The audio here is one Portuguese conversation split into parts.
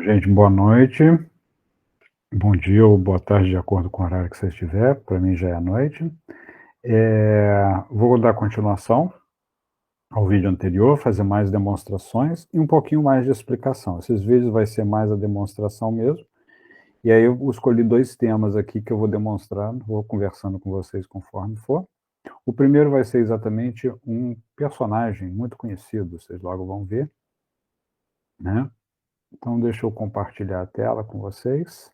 Gente, boa noite, bom dia ou boa tarde, de acordo com o horário que você estiver. Para mim já é noite. Vou dar continuação ao vídeo anterior, fazer mais demonstrações e um pouquinho mais de explicação. Esses vídeos vai ser mais a demonstração mesmo. E aí eu escolhi 2 temas aqui que eu vou demonstrando, vou conversando com vocês conforme for. O primeiro vai ser exatamente um personagem muito conhecido, vocês logo vão ver, né. Então deixa eu compartilhar a tela com vocês.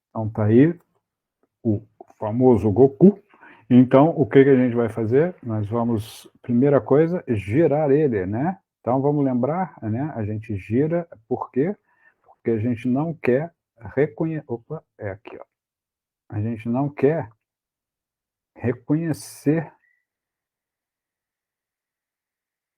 Então tá aí o famoso Goku. Então, o que que a gente vai fazer? Nós vamos, primeira coisa, girar ele, né. Então vamos lembrar, né, a gente gira, por quê? Porque a gente não quer é aqui, ó. A gente não quer reconhecer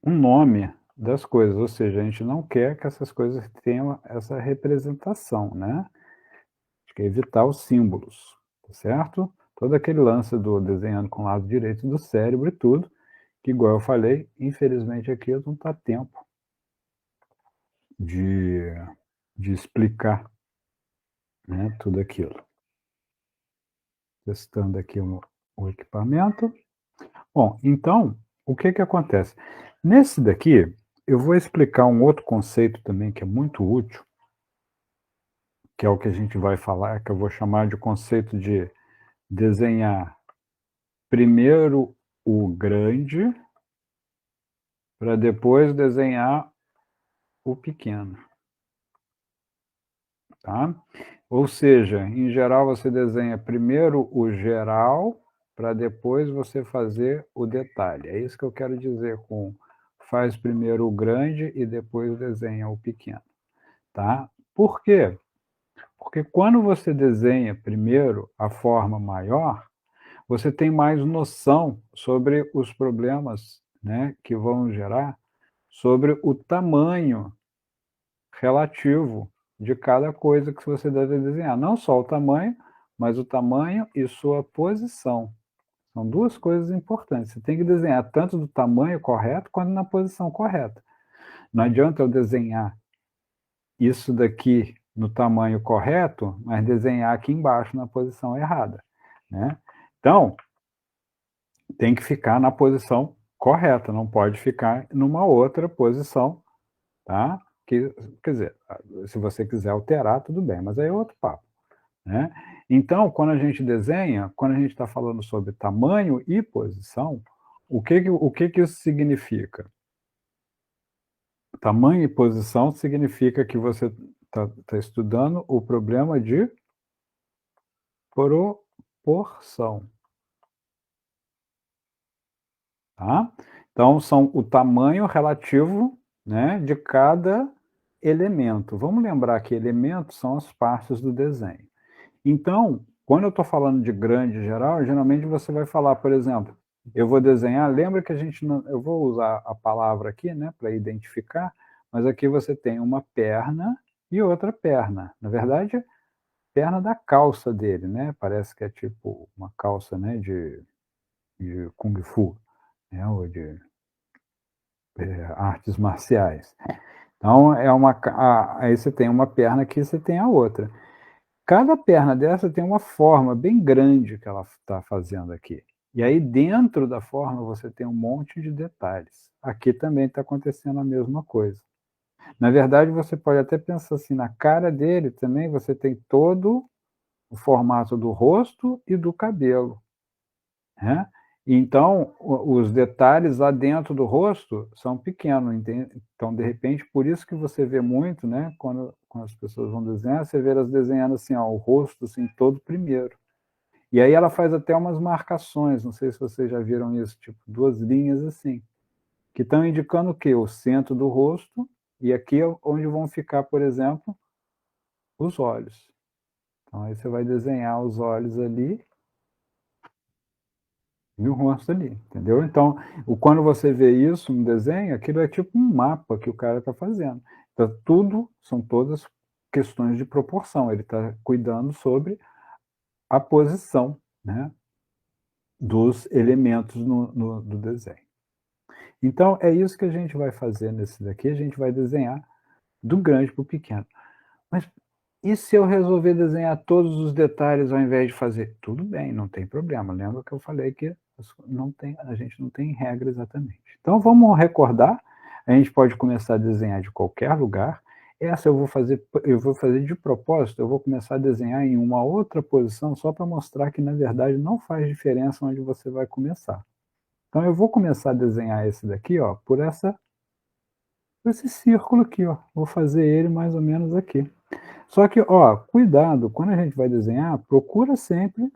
o nome das coisas, ou seja, a gente não quer que essas coisas tenham essa representação, né. A gente quer evitar os símbolos, tá certo? Todo aquele lance do desenhando com o lado direito do cérebro e tudo, que igual eu falei, infelizmente aqui não está tempo de explicar, né, tudo aquilo. Testando aqui o equipamento. Bom, então, o que que acontece? Nesse daqui, eu vou explicar um outro conceito também que é muito útil, que é o que a gente vai falar, que eu vou chamar de conceito de desenhar primeiro o grande, para depois desenhar o pequeno, tá? Ou seja, em geral você desenha primeiro o geral, para depois você fazer o detalhe. É isso que eu quero dizer com faz primeiro o grande e depois desenha o pequeno, tá? Por quê? Porque quando você desenha primeiro a forma maior, você tem mais noção sobre os problemas, né, que vão gerar, sobre o tamanho relativo de cada coisa que você deve desenhar. Não só o tamanho, mas o tamanho e sua posição. São 2 coisas importantes. Você tem que desenhar tanto do tamanho correto quanto na posição correta. Não adianta eu desenhar isso daqui no tamanho correto, mas desenhar aqui embaixo na posição errada, né. Então, tem que ficar na posição correta, não pode ficar numa outra posição, tá. Que quer dizer, se você quiser alterar, tudo bem, mas aí é outro papo, né. Então, quando a gente desenha, quando a gente está falando sobre tamanho e posição, o que que isso significa? Tamanho e posição significa que você está estudando o problema de proporção, tá. Então são o tamanho relativo, né, de cada elemento. Vamos lembrar que elementos são as partes do desenho. Então, quando eu estou falando de grande geral, geralmente você vai falar, por exemplo, eu vou desenhar, lembra que a gente não, eu vou usar a palavra aqui, né, para identificar, mas aqui você tem uma perna e outra perna. Na verdade, perna da calça dele, né, parece que é tipo uma calça, né, de kung fu, né, ou de, artes marciais. Então é uma aí você tem uma perna aqui, você tem a outra. Cada perna dessa tem uma forma bem grande que ela está fazendo aqui. E aí dentro da forma você tem um monte de detalhes. Aqui também está acontecendo a mesma coisa. Na verdade, você pode até pensar assim, na cara dele também você tem todo o formato do rosto e do cabelo, né. Então, o os detalhes lá dentro do rosto são pequenos, então, de repente, por isso que você vê muito, né, quando as pessoas vão desenhar, você vê elas desenhando assim, ó, o rosto, assim, todo primeiro. E aí ela faz até umas marcações, não sei se vocês já viram isso, tipo 2 linhas assim, que estão indicando o quê? O centro do rosto, e aqui é onde vão ficar, por exemplo, os olhos. Então aí você vai desenhar os olhos ali e o rosto ali, entendeu? Então, quando você vê isso no desenho, aquilo é tipo um mapa que o cara está fazendo. Então, são todas questões de proporção. Ele está cuidando sobre a posição, né, dos elementos do desenho. Então é isso que a gente vai fazer nesse daqui, a gente vai desenhar do grande para o pequeno. Mas e se eu resolver desenhar todos os detalhes ao invés de fazer? Tudo bem, não tem problema. Lembra que eu falei que não tem, a gente não tem regra exatamente. Então vamos recordar, a gente pode começar a desenhar de qualquer lugar. Essa eu vou fazer de propósito, eu vou começar a desenhar em uma outra posição só para mostrar que na verdade não faz diferença onde você vai começar. Então eu vou começar a desenhar esse daqui, ó, por esse círculo aqui, ó. Vou fazer ele mais ou menos aqui. Só que, ó, cuidado, quando a gente vai desenhar, procura sempre,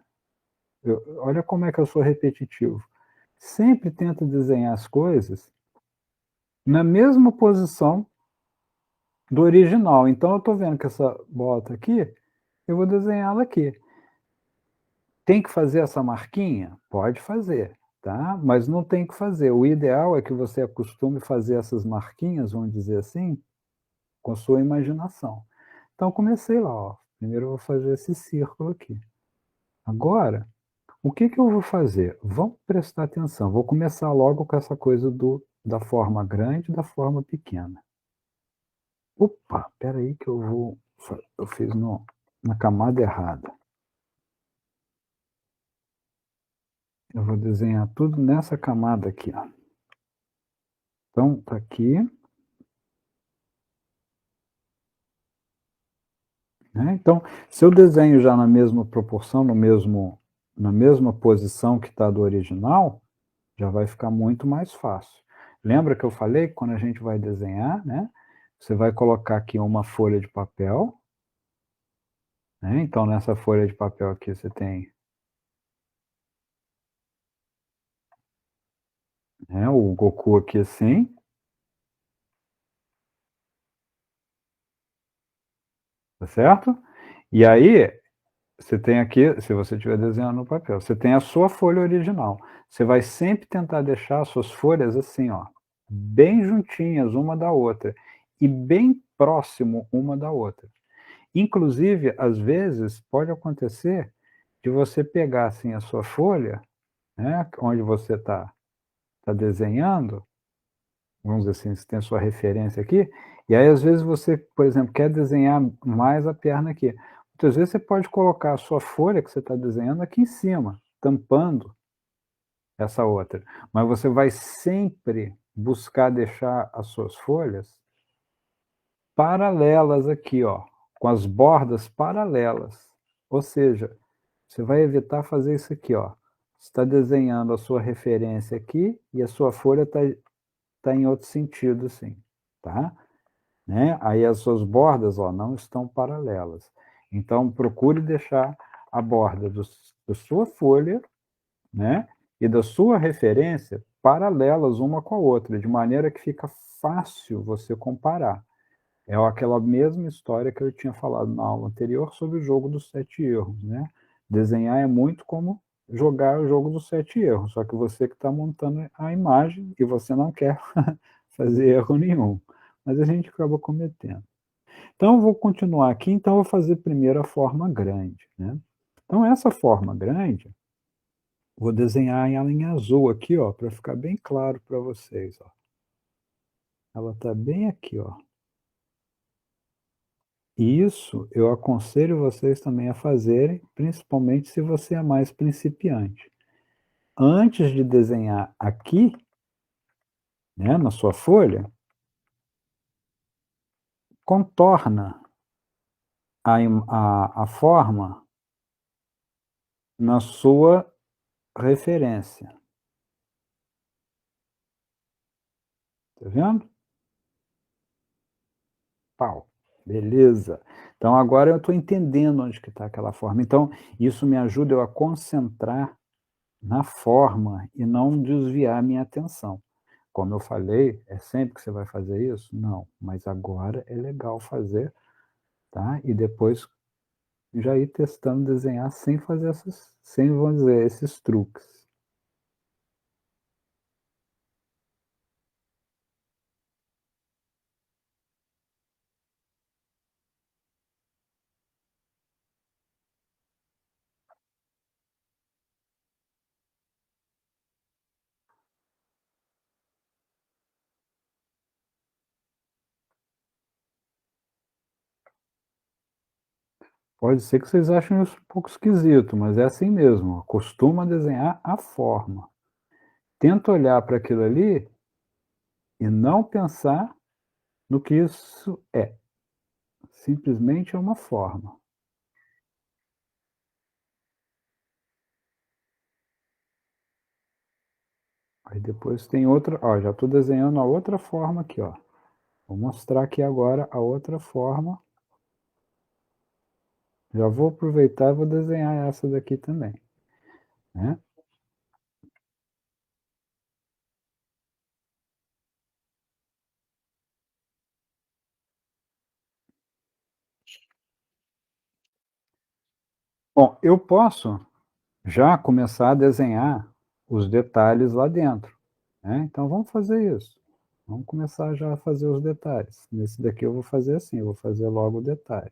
olha como é que eu sou repetitivo, sempre tenta desenhar as coisas na mesma posição do original. Então eu estou vendo que essa bota aqui, eu vou desenhá-la aqui. Tem que fazer essa marquinha? Pode fazer, tá? Mas não tem que fazer. O ideal é que você acostume fazer essas marquinhas, vamos dizer assim, com a sua imaginação. Então comecei lá, ó. Primeiro eu vou fazer esse círculo aqui. Agora, o que que eu vou fazer? Vamos prestar atenção, vou começar logo com essa coisa da forma grande e da forma pequena. Opa, espera aí que eu fiz na camada errada. Eu vou desenhar tudo nessa camada aqui, ó. Então, tá aqui, né? Então, se eu desenho já na mesma proporção, na mesma posição que está do original, já vai ficar muito mais fácil. Lembra que eu falei que quando a gente vai desenhar, né? Você vai colocar aqui uma folha de papel, né? Então, nessa folha de papel aqui você tem, né, o Goku aqui assim, tá certo? E aí, você tem aqui, se você estiver desenhando no papel, você tem a sua folha original. Você vai sempre tentar deixar as suas folhas assim, ó, bem juntinhas uma da outra e bem próximo uma da outra. Inclusive, às vezes, pode acontecer de você pegar assim a sua folha, né, onde você tá desenhando, vamos dizer assim, você tem a sua referência aqui, e aí às vezes você, por exemplo, quer desenhar mais a perna aqui. Muitas vezes você pode colocar a sua folha que você está desenhando aqui em cima, tampando essa outra. Mas você vai sempre buscar deixar as suas folhas paralelas aqui, ó, com as bordas paralelas. Ou seja, você vai evitar fazer isso aqui, ó. Você está desenhando a sua referência aqui e a sua folha tá em outro sentido, assim, tá? Né? Aí as suas bordas, ó, não estão paralelas. Então, procure deixar a borda da sua folha, né, e da sua referência paralelas uma com a outra, de maneira que fica fácil você comparar. É aquela mesma história que eu tinha falado na aula anterior sobre o jogo dos 7 erros, né? Desenhar é muito como jogar o jogo dos 7 erros, só que você que está montando a imagem e você não quer fazer erro nenhum, mas a gente acaba cometendo. Então eu vou continuar aqui, então eu vou fazer primeiro a forma grande, né? Então essa forma grande, vou desenhar ela em azul aqui, ó, para ficar bem claro para vocês, ó. Ela está bem aqui, ó. E isso eu aconselho vocês também a fazerem, principalmente se você é mais principiante. Antes de desenhar aqui, né, na sua folha, contorna a forma na sua referência. Tá vendo? Pau. Beleza. Então agora eu estou entendendo onde que está aquela forma. Então isso me ajuda eu a concentrar na forma e não desviar a minha atenção. Como eu falei, é sempre que você vai fazer isso? Não, mas agora é legal fazer, tá? E depois já ir testando desenhar sem fazer sem, vamos dizer, esses truques. Pode ser que vocês achem isso um pouco esquisito, mas é assim mesmo, acostuma a desenhar a forma. Tenta olhar para aquilo ali e não pensar no que isso é, simplesmente é uma forma. Aí depois tem outra, ó, já estou desenhando a outra forma aqui, ó. Vou mostrar aqui agora a outra forma. Já vou aproveitar e vou desenhar essa daqui também, né. Bom, eu posso já começar a desenhar os detalhes lá dentro, né, então vamos fazer isso. Vamos começar já a fazer os detalhes. Nesse daqui eu vou fazer assim, eu vou fazer logo o detalhe,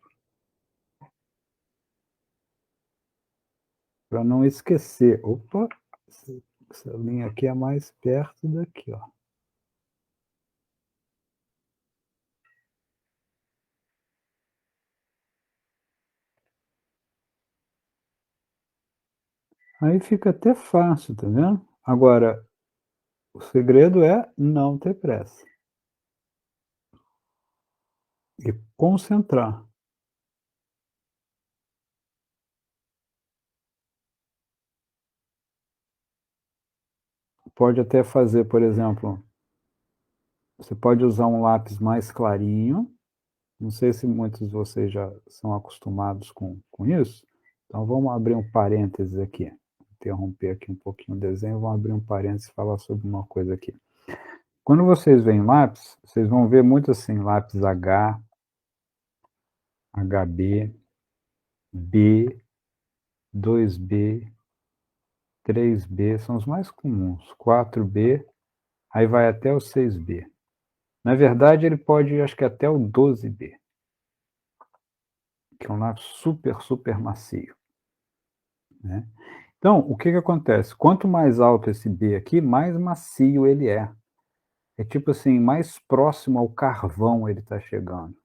para não esquecer. Opa, essa linha aqui é mais perto daqui, ó. Aí fica até fácil, tá vendo? Agora, o segredo é não ter pressa e concentrar. Pode até fazer, por exemplo, você pode usar um lápis mais clarinho, não sei se muitos de vocês já são acostumados com isso, então vamos abrir um parênteses aqui, interromper aqui um pouquinho o desenho, vamos abrir um parênteses e falar sobre uma coisa aqui. Quando vocês veem lápis, vocês vão ver muito assim, lápis H, HB, B, 2B, 3B, são os mais comuns, 4B, aí vai até o 6B. Na verdade, ele pode ir, acho que até o 12B, que é um lápis super, super macio, né. Então, o que que acontece? Quanto mais alto esse B aqui, mais macio ele é. É tipo assim, mais próximo ao carvão ele está chegando.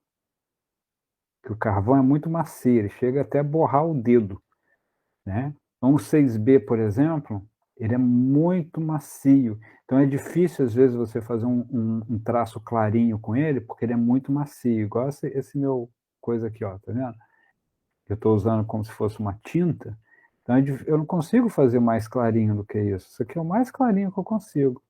Que o carvão é muito macio, ele chega até a borrar o dedo, né. Então o 6B, por exemplo, ele é muito macio, então é difícil às vezes você fazer um traço clarinho com ele, porque ele é muito macio, igual esse meu coisa aqui, ó, tá vendo? Eu estou usando como se fosse uma tinta, então eu não consigo fazer mais clarinho do que isso aqui é o mais clarinho que eu consigo,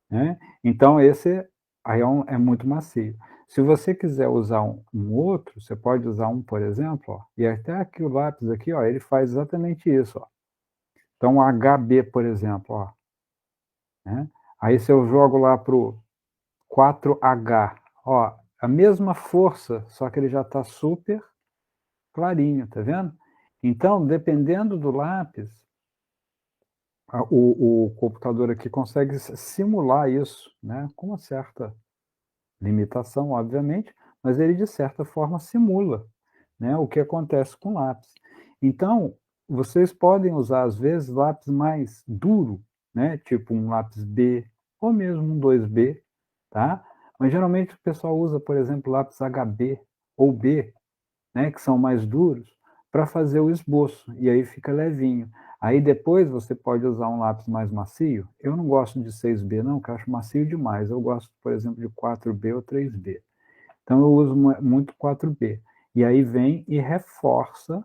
né. Então esse aí é muito macio. Se você quiser usar um outro, você pode usar um, por exemplo, ó, e até aqui o lápis aqui, ó, ele faz exatamente isso, ó. Então o HB, por exemplo, ó, né, aí se eu jogo lá para o 4H, ó, a mesma força, só que ele já está super clarinho, tá vendo? Então, dependendo do lápis, o computador aqui consegue simular isso, né, com uma certa limitação, obviamente, mas ele de certa forma simula, né, o que acontece com lápis. Então, vocês podem usar às vezes lápis mais duro, né, tipo um lápis B ou mesmo um 2B, tá? Mas geralmente o pessoal usa, por exemplo, lápis HB ou B, né, que são mais duros, para fazer o esboço, e aí fica levinho. Aí depois você pode usar um lápis mais macio. Eu não gosto de 6B não, que eu acho macio demais. Eu gosto, por exemplo, de 4B ou 3B. Então eu uso muito 4B. E aí vem e reforça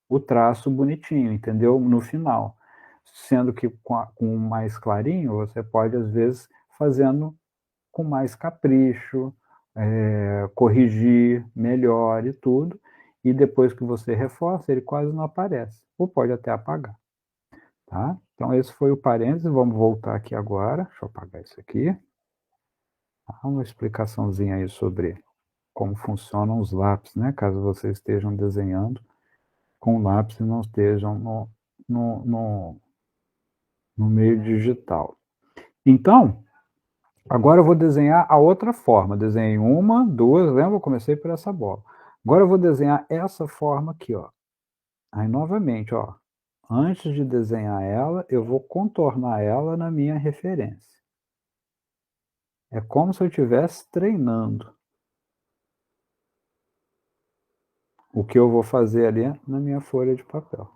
o traço bonitinho, entendeu? No final. Sendo que com mais clarinho, você pode, às vezes, fazendo com mais capricho, corrigir melhor e tudo, e depois que você reforça, ele quase não aparece, ou pode até apagar, tá? Então esse foi o parênteses, vamos voltar aqui agora, deixa eu apagar isso aqui, há uma explicaçãozinha aí sobre como funcionam os lápis, né, caso vocês estejam desenhando com lápis e não estejam no no no meio digital. Então, agora eu vou desenhar a outra forma, desenhei uma, 2, lembra? Eu comecei por essa bola. Agora eu vou desenhar essa forma aqui, ó. Aí novamente, ó, antes de desenhar ela, eu vou contornar ela na minha referência. É como se eu estivesse treinando. o que eu vou fazer ali na minha folha de papel,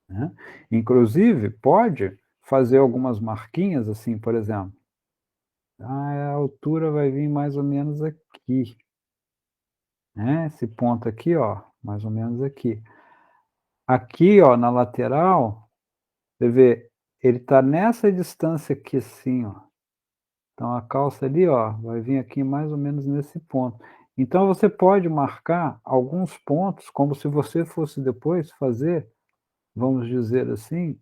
né. Inclusive, pode fazer algumas marquinhas, assim, por exemplo, a altura vai vir mais ou menos aqui, né, esse ponto aqui, ó, mais ou menos aqui. Aqui, ó, na lateral, você vê, ele tá nessa distância aqui assim, ó. Então a calça ali, ó, vai vir aqui mais ou menos nesse ponto. Então você pode marcar alguns pontos como se você fosse depois fazer, vamos dizer assim,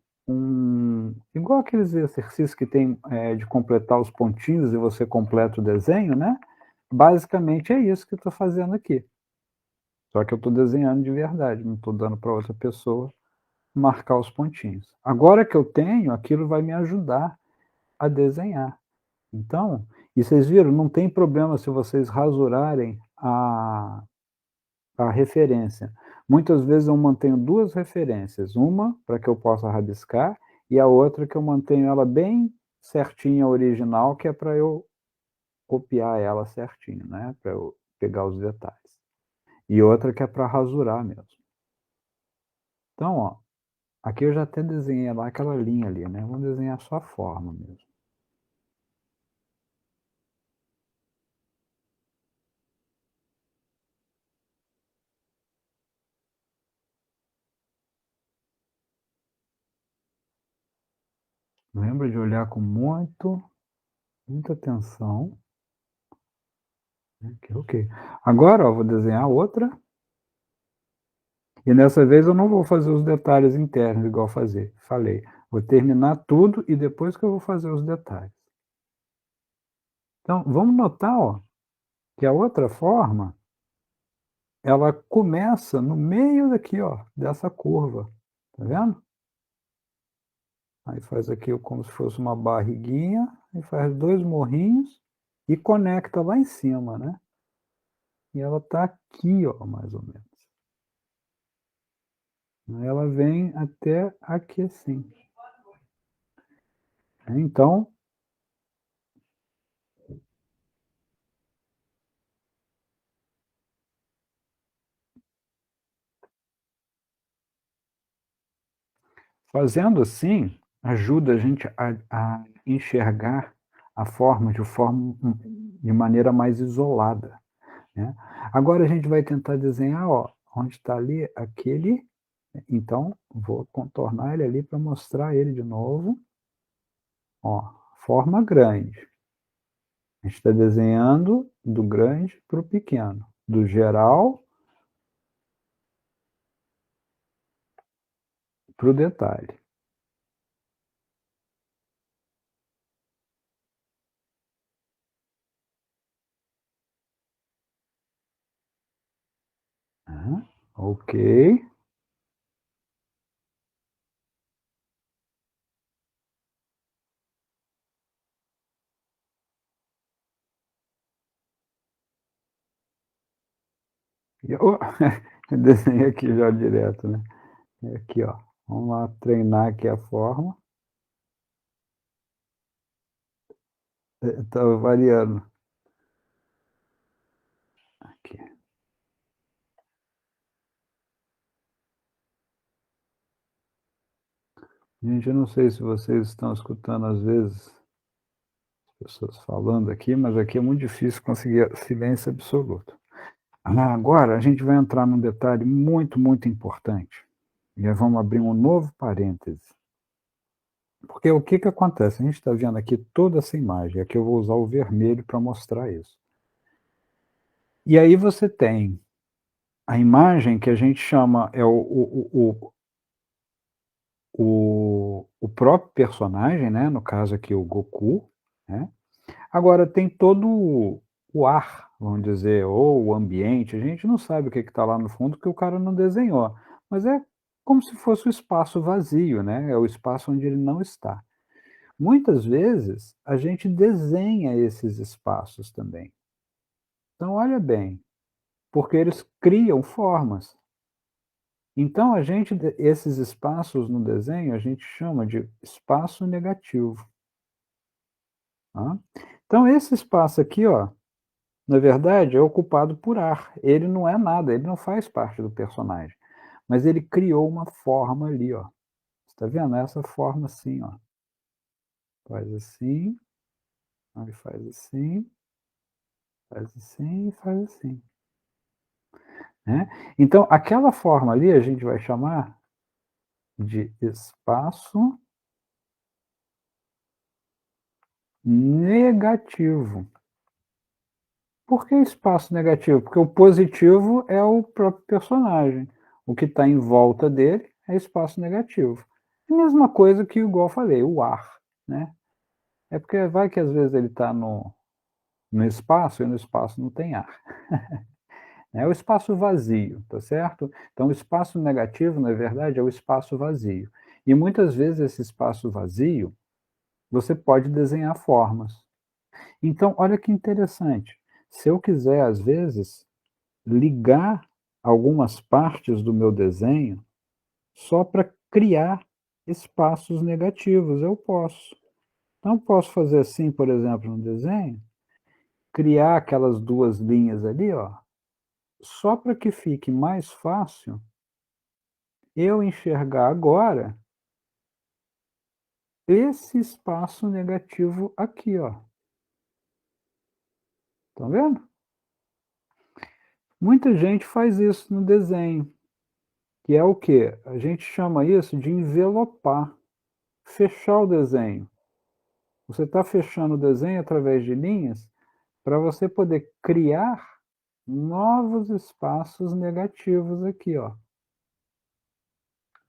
igual aqueles exercícios que tem, de completar os pontinhos e você completa o desenho, né, basicamente é isso que eu estou fazendo aqui. Só que eu estou desenhando de verdade, não estou dando para outra pessoa marcar os pontinhos. Agora que eu tenho, aquilo vai me ajudar a desenhar. Então, e vocês viram, não tem problema se vocês rasurarem a referência. Muitas vezes eu mantenho 2 referências, uma para que eu possa rabiscar e a outra que eu mantenho ela bem certinha, original, que é para eu copiar ela certinho, né, para eu pegar os detalhes. E outra que é para rasurar mesmo. Então, ó, aqui eu já até desenhei lá aquela linha ali, né, vamos desenhar só a forma mesmo. Lembra de olhar com muita atenção. Ok, ok. Agora, ó, vou desenhar outra, e nessa vez eu não vou fazer os detalhes internos igual falei. Vou terminar tudo e depois que eu vou fazer os detalhes. Então, vamos notar, ó, que a outra forma, ela começa no meio daqui, ó, dessa curva, tá vendo? Aí faz aqui como se fosse uma barriguinha, e faz 2 morrinhos e conecta lá em cima, né? E ela tá aqui, ó, mais ou menos. Aí ela vem até aqui assim. Então, fazendo assim, ajuda a gente a enxergar a forma de maneira mais isolada, né. Agora a gente vai tentar desenhar, ó, onde está ali aquele, então vou contornar ele ali para mostrar ele de novo, ó, forma grande. A gente está desenhando do grande para o pequeno, do geral para o detalhe. Ok. E o desenhei aqui já direto, né. Aqui, ó, vamos lá treinar aqui a forma. Tá variando. Aqui. Gente, eu não sei se vocês estão escutando, às vezes, pessoas falando aqui, mas aqui é muito difícil conseguir silêncio absoluto. Agora a gente vai entrar num detalhe muito, muito importante, e aí vamos abrir um novo parêntese, porque o que que acontece? A gente está vendo aqui toda essa imagem, aqui eu vou usar o vermelho para mostrar isso. E aí você tem a imagem que a gente chama é o próprio personagem, né, no caso aqui o Goku, né. Agora tem todo o ar, vamos dizer, ou o ambiente, a gente não sabe o que está lá no fundo, porque o cara não desenhou, mas é como se fosse o espaço vazio, né, é o espaço onde ele não está. Muitas vezes a gente desenha esses espaços também. Então olha bem, porque eles criam formas. Então a gente esses espaços no desenho, a gente chama de espaço negativo, tá. Então esse espaço aqui, ó, Na verdade, é ocupado por ar. Ele não é nada, ele não faz parte do personagem. Mas ele criou uma forma ali, ó. Você tá vendo? Essa forma assim, ó. Faz assim, aí faz assim e faz assim, né. Então aquela forma ali a gente vai chamar de espaço negativo. Por que espaço negativo? Porque o positivo é o próprio personagem. O que está em volta dele é espaço negativo. A mesma coisa que, igual eu falei, o ar, né. É porque vai que às vezes ele está no espaço e no espaço não tem ar. É o espaço vazio, tá certo? Então o espaço negativo, na verdade, é o espaço vazio. E muitas vezes esse espaço vazio, você pode desenhar formas. Então olha que interessante, se eu quiser, às vezes, ligar algumas partes do meu desenho só para criar espaços negativos, eu posso. Então eu posso fazer assim, por exemplo, no desenho, criar aquelas 2 linhas ali, ó, só para que fique mais fácil eu enxergar agora esse espaço negativo aqui, ó. Estão vendo? Muita gente faz isso no desenho, que é o quê? A gente chama isso de envelopar, fechar o desenho. Você está fechando o desenho através de linhas para você poder criar novos espaços negativos aqui, ó.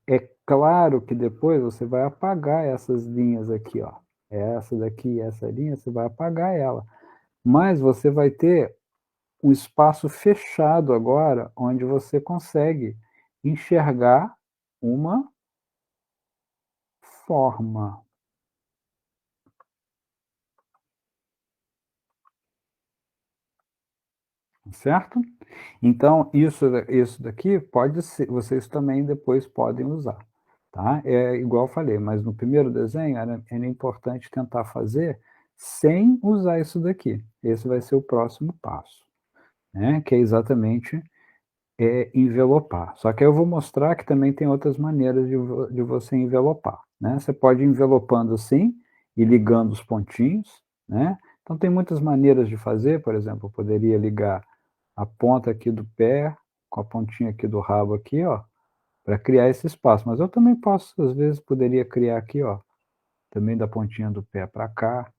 É claro que depois você vai apagar essas linhas aqui, ó. Essa daqui, essa linha, você vai apagar ela. Mas você vai ter um espaço fechado agora, onde você consegue enxergar uma forma, certo? Então isso daqui pode ser, vocês também depois podem usar, tá? É igual eu falei, mas no primeiro desenho era importante tentar fazer sem usar isso daqui. Esse vai ser o próximo passo, né, que é exatamente, envelopar. Só que aí eu vou mostrar que também tem outras maneiras de você envelopar, né. Você pode ir envelopando assim e ligando os pontinhos, né. Então tem muitas maneiras de fazer, por exemplo, eu poderia ligar a ponta aqui do pé com a pontinha aqui do rabo aqui, ó, para criar esse espaço. Mas eu também posso, às vezes, poderia criar aqui, ó, também da pontinha do pé para cá,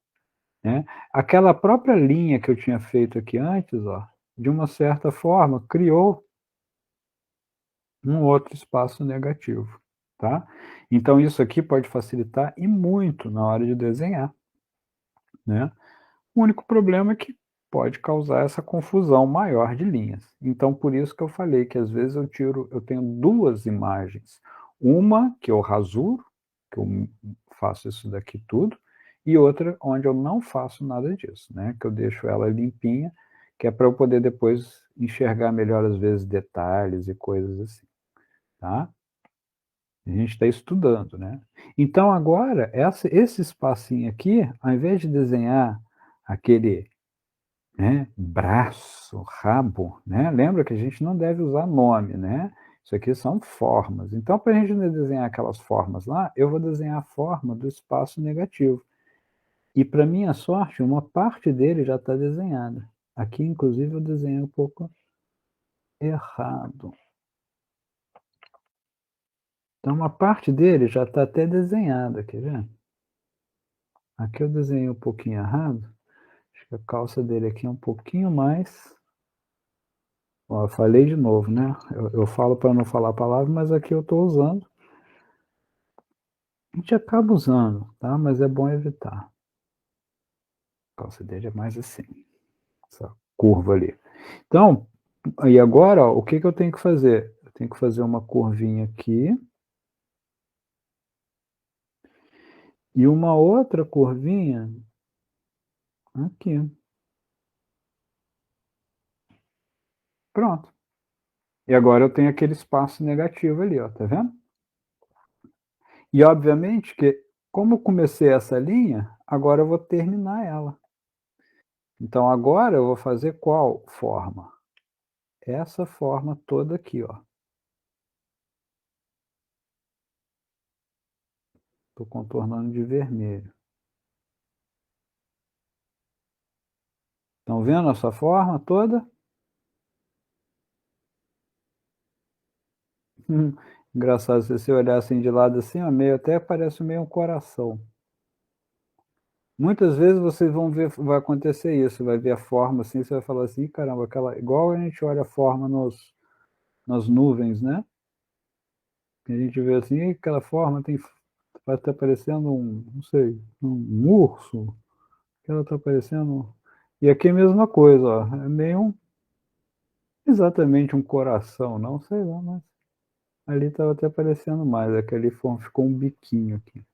né. Aquela própria linha que eu tinha feito aqui antes, ó, de uma certa forma criou um outro espaço negativo, tá. Então isso aqui pode facilitar e muito na hora de desenhar, né. O único problema é que pode causar essa confusão maior de linhas. Então por isso que eu falei que às vezes eu tenho 2 imagens, uma que eu rasuro, que eu faço isso daqui tudo, e outra onde eu não faço nada disso, né, que eu deixo ela limpinha, que é para eu poder depois enxergar melhor, às vezes, detalhes e coisas assim, tá. A gente está estudando, né. Então agora esse espacinho aqui, ao invés de desenhar aquele, né, braço, rabo, né, lembra que a gente não deve usar nome, né, isso aqui são formas. Então para a gente não desenhar aquelas formas lá, eu vou desenhar a forma do espaço negativo. E para minha sorte, uma parte dele já está desenhada. Aqui inclusive eu desenhei um pouco errado. Então uma parte dele já está até desenhada, quer ver? Aqui eu desenhei um pouquinho errado, acho que a calça dele aqui é um pouquinho mais, ó, eu falei de novo, né, eu falo para não falar a palavra, mas aqui eu estou usando. A gente acaba usando, tá, mas é bom evitar. A calça dele é mais assim, essa curva ali. Então, aí agora, ó, o que que eu tenho que fazer? Eu tenho que fazer uma curvinha aqui e uma outra curvinha aqui. Pronto. E agora eu tenho aquele espaço negativo ali, ó, tá vendo? E obviamente que, como eu comecei essa linha, agora eu vou terminar ela. Então agora eu vou fazer qual forma? Essa forma toda aqui, ó. Estou contornando de vermelho. Estão vendo essa forma toda? Hum, engraçado, se você olhar assim de lado assim, ó, meio até parece meio um coração. Muitas vezes vocês vão ver, vai acontecer isso, vai ver a forma assim, você vai falar assim: "Ih, caramba, aquela", igual a gente olha a forma nas nuvens, né, que a gente vê assim: "Ih, aquela forma tem vai estar parecendo um, não sei, um urso, aquela tá parecendo", e aqui é a mesma coisa, ó, é meio exatamente um coração não, sei lá, mas ali estava até parecendo mais, é que ali ficou um biquinho aqui.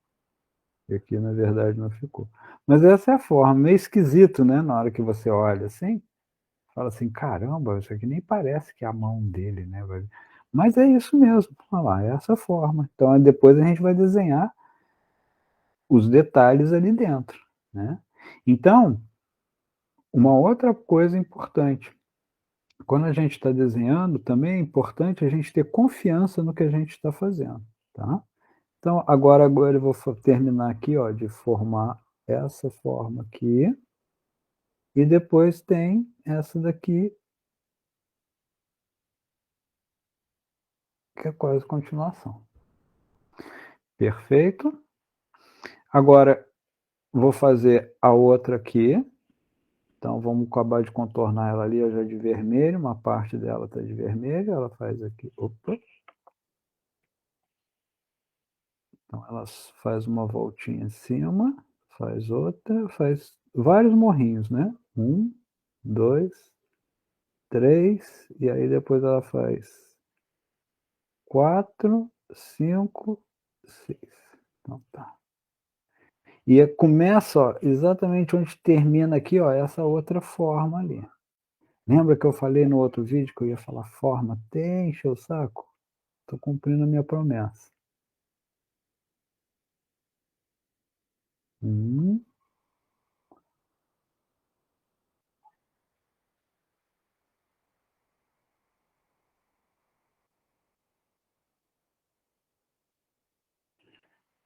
E aqui na verdade não ficou. Mas essa é a forma, meio esquisito, né, na hora que você olha assim, fala assim: "Caramba, isso aqui nem parece que é a mão dele, né, vai", mas é isso mesmo, olha lá, é essa forma. Então aí depois a gente vai desenhar os detalhes ali dentro, né. Então, uma outra coisa importante, quando a gente está desenhando também é importante a gente ter confiança no que a gente está fazendo, tá. Então agora eu vou terminar aqui, ó, de formar essa forma aqui. E depois tem essa daqui, que é quase continuação. Perfeito. Agora vou fazer a outra aqui, então vamos acabar de contornar ela ali, ó, já de vermelho, uma parte dela está de vermelho, ela faz aqui, opa, então ela faz uma voltinha em cima, faz outra, faz vários morrinhos, né, um, 2, 3, e aí depois ela faz 4, 5, 6. Então tá. E começa, ó, exatamente onde termina aqui, ó, essa outra forma ali. Lembra que eu falei no outro vídeo que eu ia falar forma até encher o saco? Estou cumprindo a minha promessa. Hum,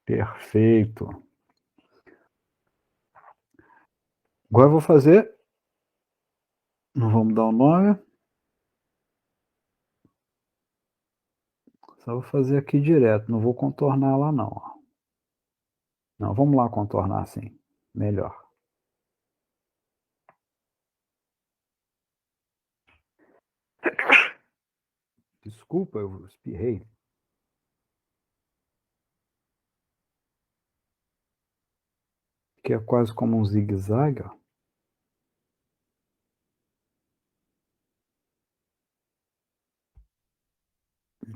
perfeito. Agora eu vou fazer, não vamos dar o nome, só vou fazer aqui direto, não vou contornar lá não, ó. Não, vamos lá contornar assim, melhor. Desculpa, eu espirrei. Que é quase como um zigue-zague, ó.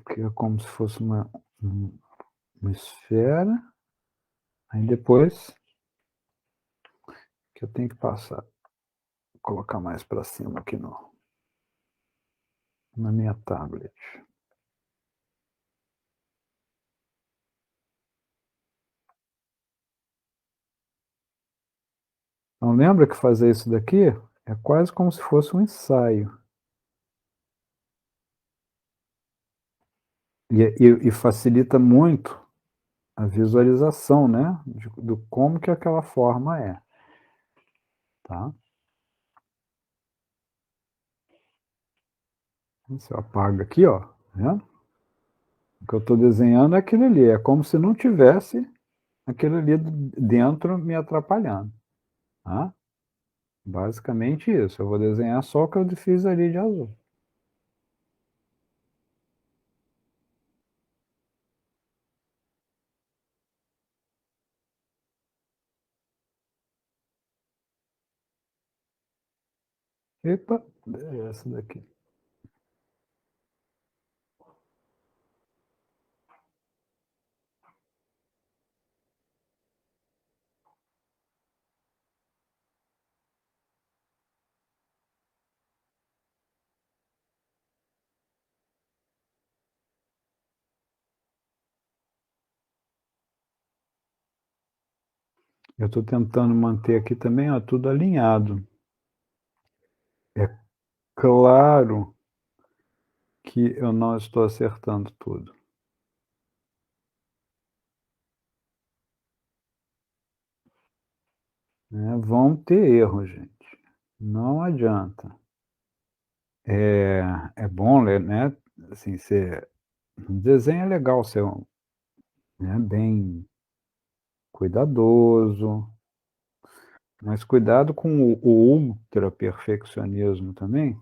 Que é como se fosse uma esfera. Aí depois que eu tenho que passar, colocar mais para cima aqui no, na minha tablet. Então lembra que fazer isso daqui é quase como se fosse um ensaio. E facilita muito a visualização, né, do como que aquela forma é, tá. Você apaga aqui, ó, tá vendo? O que eu estou desenhando é aquilo ali, é como se não tivesse aquilo ali dentro me atrapalhando, tá. Basicamente isso, eu vou desenhar só o que eu fiz ali de azul. Epa, é essa daqui. Eu estou tentando manter aqui também, ó, tudo alinhado. É claro que eu não estou acertando tudo, né, vão ter erros, gente, não adianta. É é bom ler, né, assim, ser desenho é legal ser né, bem cuidadoso, mas cuidado com o ultra perfeccionismo também.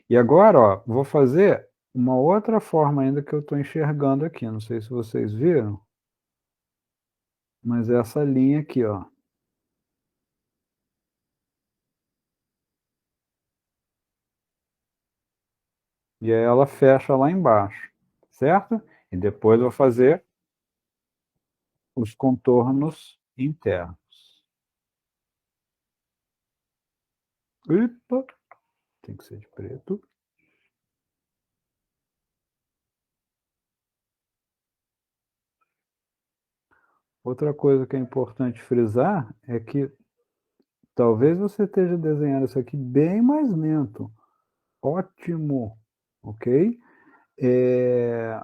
E agora, ó, vou fazer uma outra forma ainda que eu estou enxergando aqui, não sei se vocês viram, mas é essa linha aqui, ó, e aí ela fecha lá embaixo, certo? E depois vou fazer os contornos internos. Epa, tem que ser de preto. Outra coisa que é importante frisar é que talvez você esteja desenhando isso aqui bem mais lento. Ótimo, ok? Eh,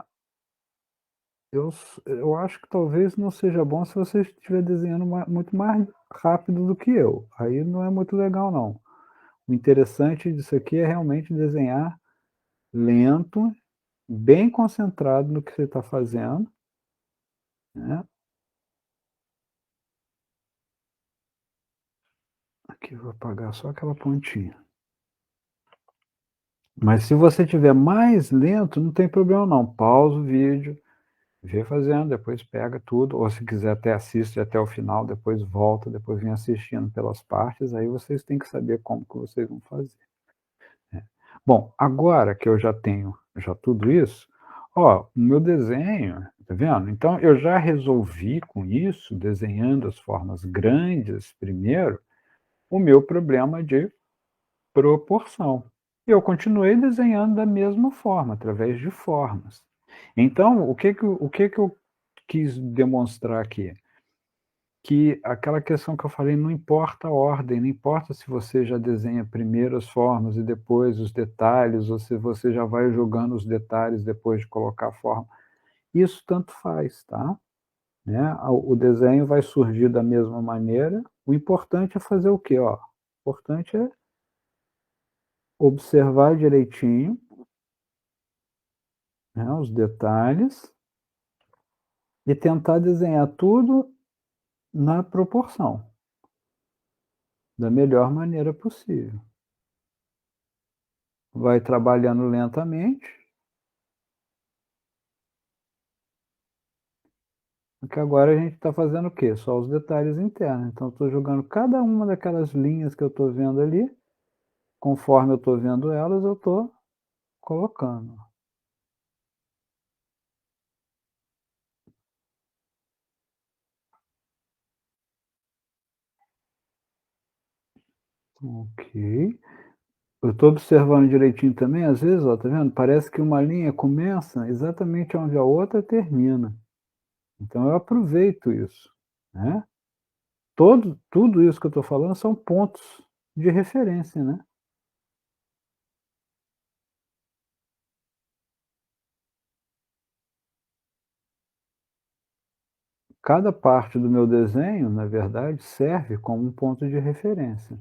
eu acho que talvez não seja bom se você estiver desenhando muito mais rápido do que eu. Aí não é muito legal, não. O interessante disso aqui é realmente desenhar lento, bem concentrado no que você está fazendo, né? Aqui eu vou apagar só aquela pontinha. Mas se você estiver mais lento, não tem problema não. Pausa o vídeo, vê fazendo, depois pega tudo, ou se quiser até assiste até o final, depois volta, depois vem assistindo pelas partes, aí vocês têm que saber como que vocês vão fazer, né. Bom, agora que eu já tenho já tudo isso, ó, o meu desenho, tá vendo? Então eu já resolvi com isso, desenhando as formas grandes primeiro, o meu problema de proporção. Eu continuei desenhando da mesma forma, através de formas. Então, o que que eu quis demonstrar aqui? Que aquela questão que eu falei, não importa a ordem, não importa se você já desenha primeiro as formas e depois os detalhes, ou se você já vai jogando os detalhes depois de colocar a forma, isso tanto faz, tá? Né, o desenho vai surgir da mesma maneira, o importante é fazer o quê, ó? O importante é observar direitinho, né, os detalhes e tentar desenhar tudo na proporção, da melhor maneira possível. Vai trabalhando lentamente, porque agora a gente está fazendo o quê? Só os detalhes internos. Então, estou jogando cada uma daquelas linhas que eu estou vendo ali, conforme eu estou vendo elas, eu estou colocando. Ok. Eu estou observando direitinho também, às vezes, ó, tá vendo? Parece que uma linha começa exatamente onde a outra termina. Então eu aproveito isso, né? Tudo isso que eu estou falando são pontos de referência, né? Cada parte do meu desenho, na verdade, serve como um ponto de referência.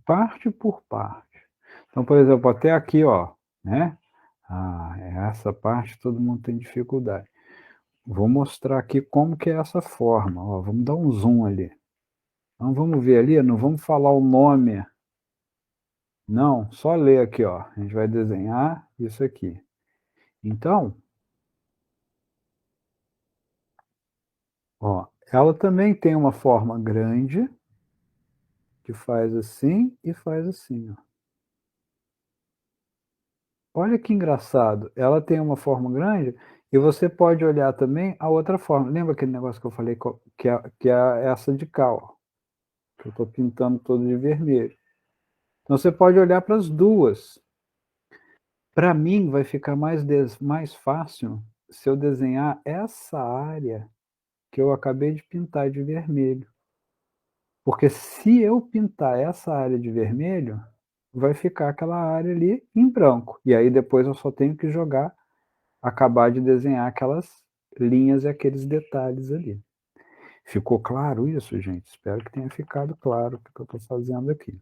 Parte por parte. Então, por exemplo, até aqui, ó, né? Ah, essa parte todo mundo tem dificuldade. Vou mostrar aqui como que é essa forma, ó, vamos dar um zoom ali. Então vamos ver ali, não vamos falar o nome, não, só ler aqui, ó. A gente vai desenhar isso aqui. Então, ó, Ela também tem uma forma grande, que faz assim e faz assim, ó. Olha que engraçado, ela tem uma forma grande e você pode olhar também a outra forma. Lembra aquele negócio que eu falei que é essa de cá, ó, que eu estou pintando todo de vermelho. Então você pode olhar para as 2. Para mim vai ficar mais fácil se eu desenhar essa área que eu acabei de pintar de vermelho. Porque se eu pintar essa área de vermelho, vai ficar aquela área ali em branco. E aí depois eu só tenho que acabar de desenhar aquelas linhas e aqueles detalhes ali. Ficou claro isso, gente? Espero que tenha ficado claro o que eu estou fazendo aqui.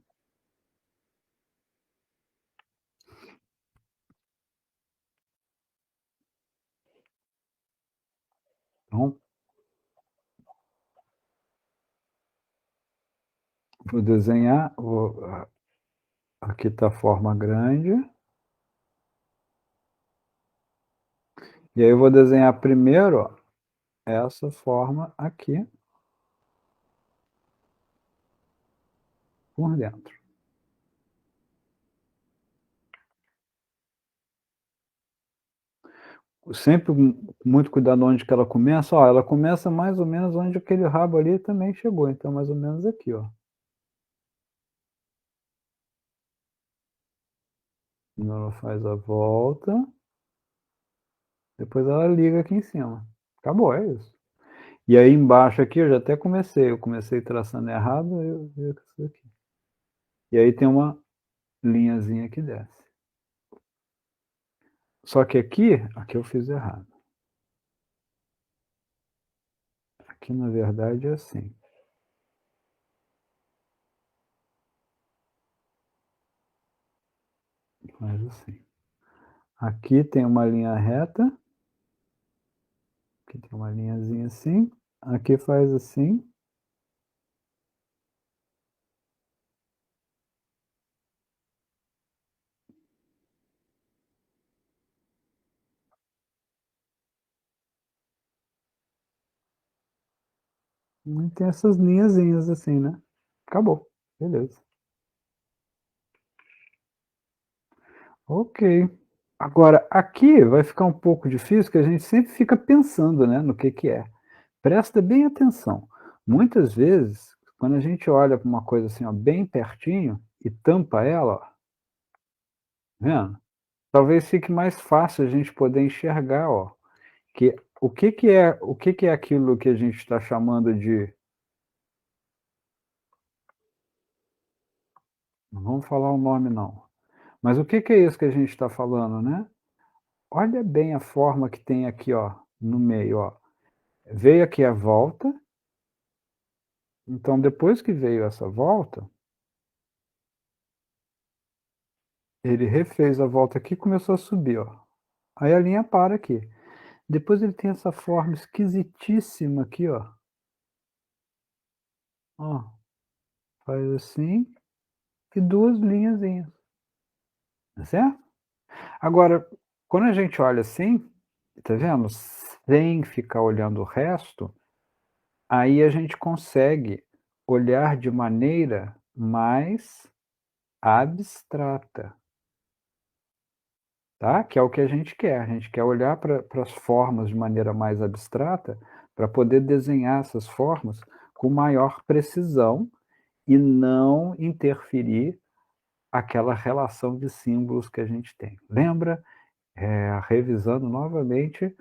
Então, vou desenhar, aqui está a forma grande. E aí eu vou desenhar primeiro, ó, essa forma aqui por dentro. Sempre muito cuidado onde que ela começa. Ó, ela começa mais ou menos onde aquele rabo ali também chegou, então mais ou menos aqui, ó. Ela faz a volta, depois ela liga aqui em cima. Acabou, é isso. E aí embaixo aqui eu já até comecei, eu comecei traçando errado, aí eu vi isso aqui. E aí tem uma linhazinha que desce. Só que aqui eu fiz errado. Aqui na verdade é assim. Faz assim. Aqui tem uma linha reta, aqui tem uma linhazinha assim, aqui faz assim. E tem essas linhazinhas assim, né? Acabou. Beleza. Ok. Agora, aqui vai ficar um pouco difícil, que a gente sempre fica pensando, né, no que é. Presta bem atenção. Muitas vezes, quando a gente olha para uma coisa assim, ó, bem pertinho e tampa ela, ó, tá vendo? Talvez fique mais fácil a gente poder enxergar, ó, que o que é aquilo que a gente está chamando de, não vamos falar o nome não, mas o que é isso que a gente está falando, né? Olha bem a forma que tem aqui, ó, no meio, ó. Veio aqui a volta, então depois que veio essa volta, ele refez a volta aqui e começou a subir, ó. Aí a linha para aqui. Depois ele tem essa forma esquisitíssima aqui, ó. Ó, faz assim e 2 linhazinhas, tá certo? Agora, quando a gente olha assim, tá vendo? Sem ficar olhando o resto, aí a gente consegue olhar de maneira mais abstrata, tá? Que é o que a gente quer. A gente quer olhar para as formas de maneira mais abstrata, para poder desenhar essas formas com maior precisão e não interferir aquela relação de símbolos que a gente tem. Lembra, revisando novamente,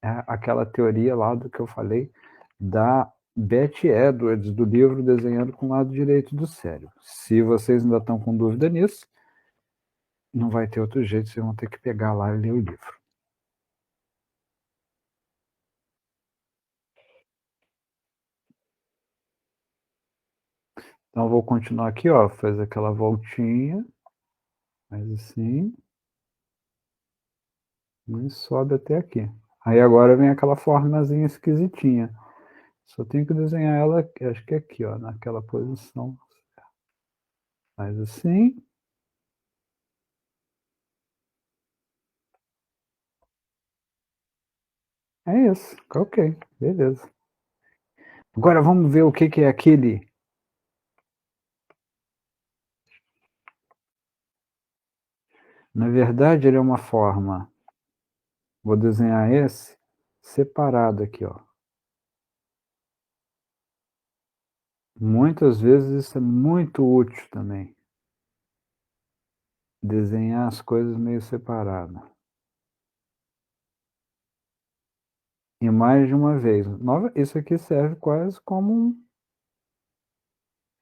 aquela teoria lá do que eu falei da Beth Edwards, do livro Desenhando com o Lado Direito do Cérebro. Se vocês ainda estão com dúvida nisso, não vai ter outro jeito, vocês vão ter que pegar lá e ler o livro. Então, eu vou continuar aqui, ó, faz aquela voltinha, faz assim, e sobe até aqui. Aí agora vem aquela formazinha esquisitinha. Só tenho que desenhar ela, acho que aqui, ó, naquela posição. Faz assim. É isso. Ok, beleza. Agora vamos ver o que que é aquele. Na verdade, ele é uma forma. Vou desenhar esse separado aqui, ó. Muitas vezes isso é muito útil também, desenhar as coisas meio separado. E mais de uma vez. Nova Isso aqui serve quase como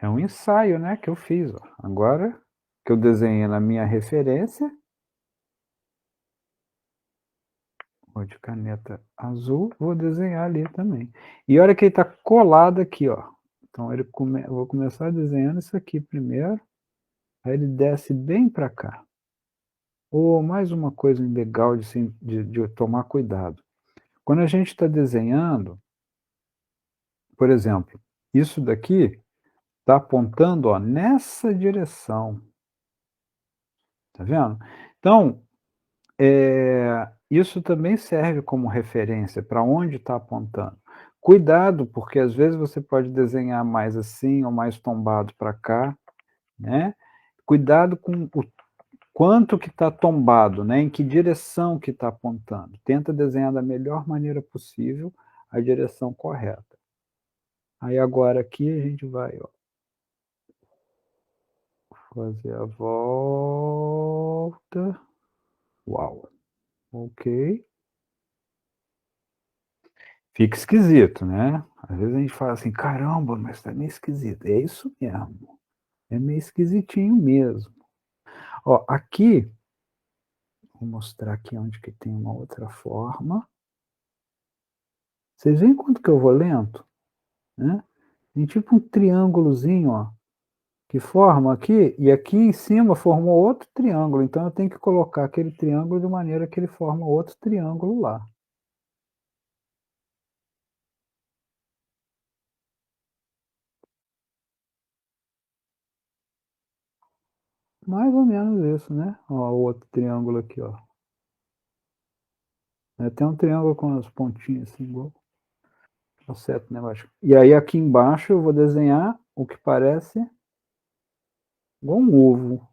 um ensaio, né, que eu fiz, ó. Agora que eu desenhei na minha referência, vou de caneta azul, vou desenhar ali também. E olha que ele está colado aqui, ó. Então eu vou começar desenhando isso aqui primeiro, aí ele desce bem para cá. Ou mais uma coisa legal de tomar cuidado. Quando a gente está desenhando, por exemplo, isso daqui está apontando, ó, nessa direção, tá vendo? Então, isso também serve como referência para onde está apontando. Cuidado, porque às vezes você pode desenhar mais assim ou mais tombado para cá, né? Cuidado com o quanto que está tombado, né? Em que direção que está apontando. Tenta desenhar da melhor maneira possível a direção correta. Aí agora aqui a gente vai, ó, fazer a volta. Uau, ok. Fica esquisito, né? Às vezes a gente fala assim: "Caramba, mas tá meio esquisito". É isso mesmo, é meio esquisitinho mesmo. Ó, aqui, vou mostrar aqui onde que tem uma outra forma. Vocês veem quanto que eu vou lento, né? Tem tipo um triângulozinho, ó, que forma aqui, e aqui em cima formou outro triângulo, então eu tenho que colocar aquele triângulo de maneira que ele forma outro triângulo lá. Mais ou menos isso, né? Ó, o outro triângulo aqui, ó. Tem um triângulo com as pontinhas assim, igual. Tá certo, né, eu acho. E aí aqui embaixo eu vou desenhar o que parece igual um ovo.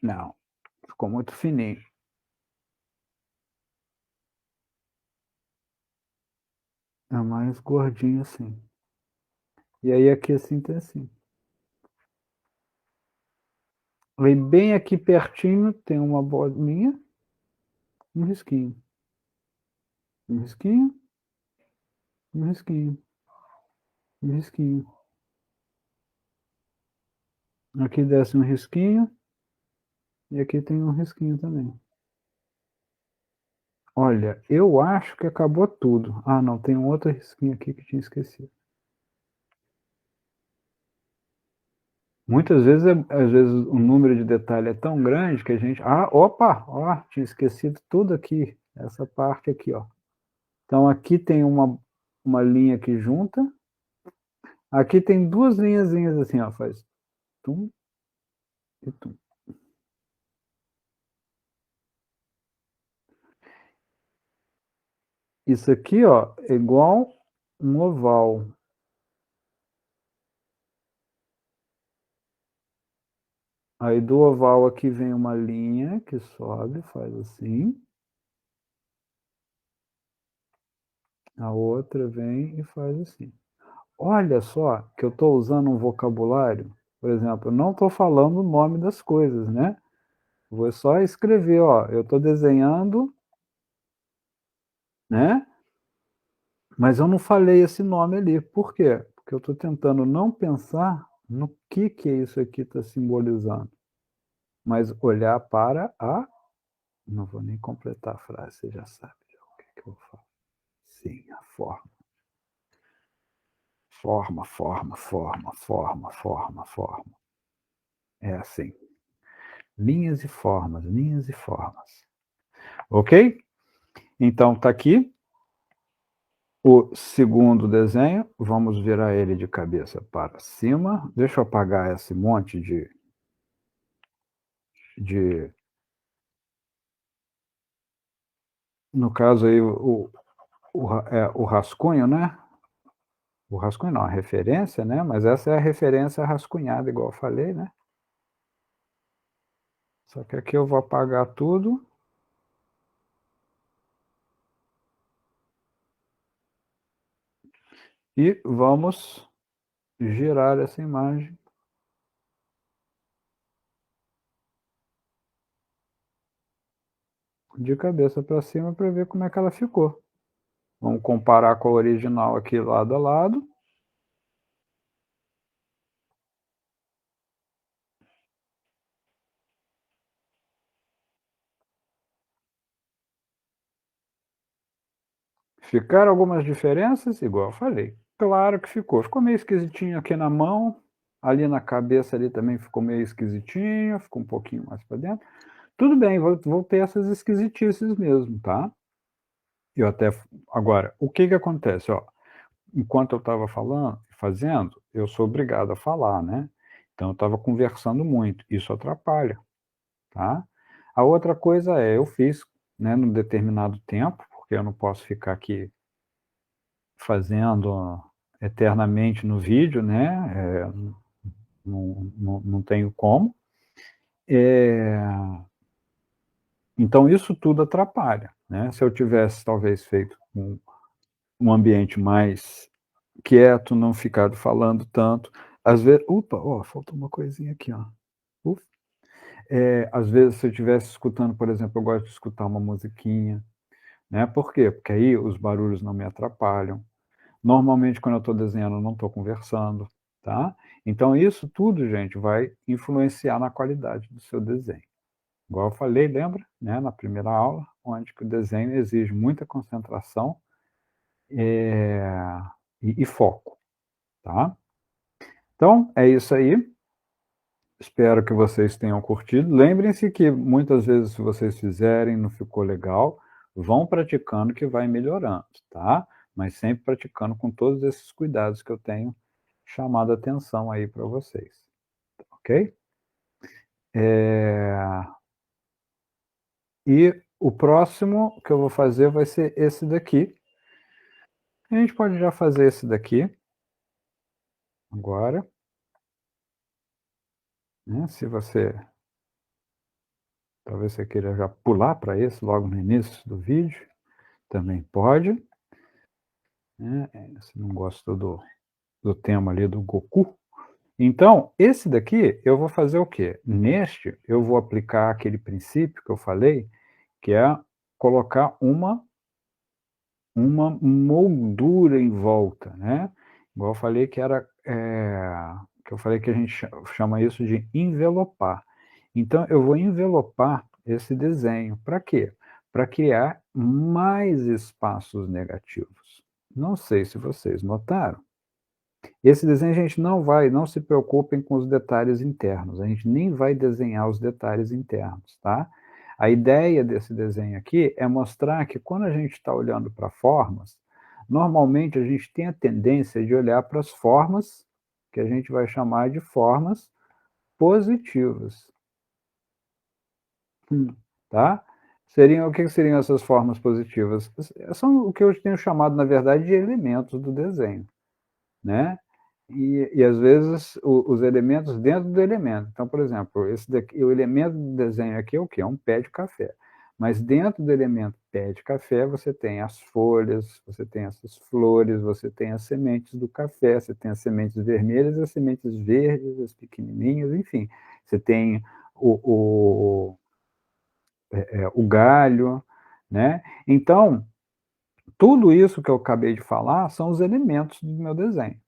Não, ficou muito fininho. É mais gordinho assim. E aí aqui assim tem assim. Aí bem aqui pertinho tem uma bolinha, um risquinho. Um risquinho, um risquinho, um risquinho. Aqui desce um risquinho e aqui tem um risquinho também. Olha, eu acho que acabou tudo. Ah, não, tem um outro risquinho aqui que tinha esquecido. Muitas vezes, às vezes o número de detalhe é tão grande que a gente, opa, ó, tinha esquecido tudo aqui, essa parte aqui, ó. Então aqui tem uma linha que junta, aqui tem duas linhazinhas assim, ó, faz tum e tum. Isso aqui, ó, é igual um oval. Aí do oval aqui vem uma linha que sobe, faz assim. A outra vem e faz assim. Olha só que eu estou usando um vocabulário, por exemplo, eu não estou falando o nome das coisas, né? Vou só escrever, ó, eu estou desenhando, né? Mas eu não falei esse nome ali. Por quê? Porque eu estou tentando não pensar no que isso aqui está simbolizando, mas olhar para a. Não vou nem completar a frase, você já sabe já o que que eu falo. Sim, a forma. Forma, forma, forma, forma, forma, forma. É assim. Linhas e formas, linhas e formas. Ok? Então tá aqui o segundo desenho. Vamos virar ele de cabeça para cima. Deixa eu apagar esse monte de no caso aí o rascunho, né, o rascunho não, a referência, né, mas essa é a referência rascunhada igual eu falei, né. Só que aqui eu vou apagar tudo e vamos girar essa imagem de cabeça para cima para ver como é que ela ficou. Vamos comparar com a original aqui lado a lado. Ficaram algumas diferenças? Igual eu falei, claro que ficou. Ficou meio esquisitinho aqui na mão, ali na cabeça ali também ficou meio esquisitinho, ficou um pouquinho mais para dentro. Tudo bem, vou ter essas esquisitices mesmo, tá. Eu até agora, o que que acontece, ó, enquanto eu estava falando fazendo, eu sou obrigado a falar, né, então eu estava conversando muito, isso atrapalha, tá. A outra coisa é, eu fiz, né, num determinado tempo, porque eu não posso ficar aqui fazendo eternamente no vídeo, né, não tenho como. Eh, então isso tudo atrapalha, né. Se eu tivesse talvez feito um ambiente mais quieto, não ficado falando tanto, às vezes opa, ó, faltou uma coisinha aqui, ó. Ufa. Às vezes se eu estivesse escutando, por exemplo, eu gosto de escutar uma musiquinha, né, por quê? Porque aí os barulhos não me atrapalham. Normalmente, quando eu estou desenhando, eu não estou conversando, tá. Então isso tudo, gente, vai influenciar na qualidade do seu desenho. Igual eu falei, lembra, né, na primeira aula, onde que o desenho exige muita concentração, eh, e foco, tá. Então, é isso aí, espero que vocês tenham curtido. Lembrem-se que muitas vezes se vocês fizerem, não ficou legal, vão praticando que vai melhorando, tá. Mas sempre praticando com todos esses cuidados que eu tenho chamado a atenção aí para vocês, ok? Eh, e o próximo que eu vou fazer vai ser esse daqui. A gente pode já fazer esse daqui, agora, né, se você talvez você queira já pular para esse logo no início do vídeo, também pode, né, se não gosta do tema ali do Goku. Então, esse daqui eu vou fazer o quê? Neste, eu vou aplicar aquele princípio que eu falei, que é colocar uma moldura em volta, né. Igual eu falei que era, que eu falei que a gente chama isso de envelopar. Então eu vou envelopar esse desenho, para quê? Para criar mais espaços negativos. Não sei se vocês notaram. Esse desenho a gente não se preocupem com os detalhes internos, a gente nem vai desenhar os detalhes internos, tá. A ideia desse desenho aqui é mostrar que quando a gente está olhando para formas, normalmente a gente tem a tendência de olhar para as formas, que a gente vai chamar de formas positivas, tá. Seriam o que seriam essas formas positivas? São o que eu tenho chamado, na verdade, de elementos do desenho, né. E às vezes os elementos dentro do elemento. Então, por exemplo, esse daqui o elemento do desenho aqui é o quê? É um pé de café. Mas dentro do elemento pé de café, você tem as folhas, você tem essas flores, você tem as sementes do café, você tem as sementes vermelhas, as sementes verdes, as pequenininhas, enfim. Você tem o o galho, né. Então, tudo isso que eu acabei de falar são os elementos do meu desenho.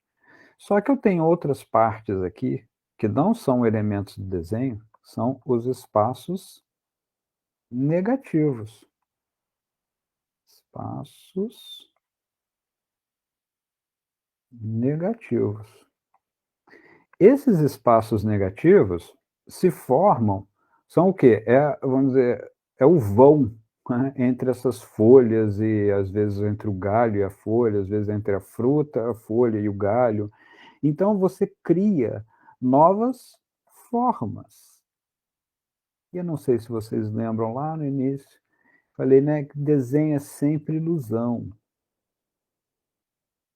Só que eu tenho outras partes aqui, que não são elementos do desenho, são os espaços negativos. Espaços negativos. Esses espaços negativos se formam são o quê? Vamos dizer, é o vão, né, entre essas folhas e, às vezes, entre o galho e a folha, às vezes entre a fruta, a folha e o galho. Então você cria novas formas. E eu não sei se vocês lembram lá no início, Falei, né, que desenho é sempre ilusão,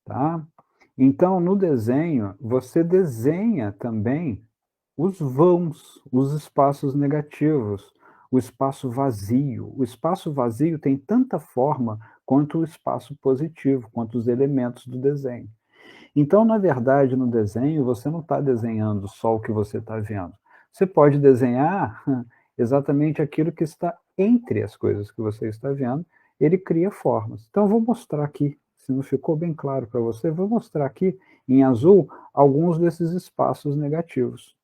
tá. Então no desenho, você desenha também os vãos, os espaços negativos, o espaço vazio. O espaço vazio tem tanta forma quanto o espaço positivo, quanto os elementos do desenho. Então, na verdade, no desenho, você não está desenhando só o que você está vendo. Você pode desenhar exatamente aquilo que está entre as coisas que você está vendo, ele cria formas. Então, eu vou mostrar aqui, se não ficou bem claro para você, vou mostrar aqui em azul alguns desses espaços negativos,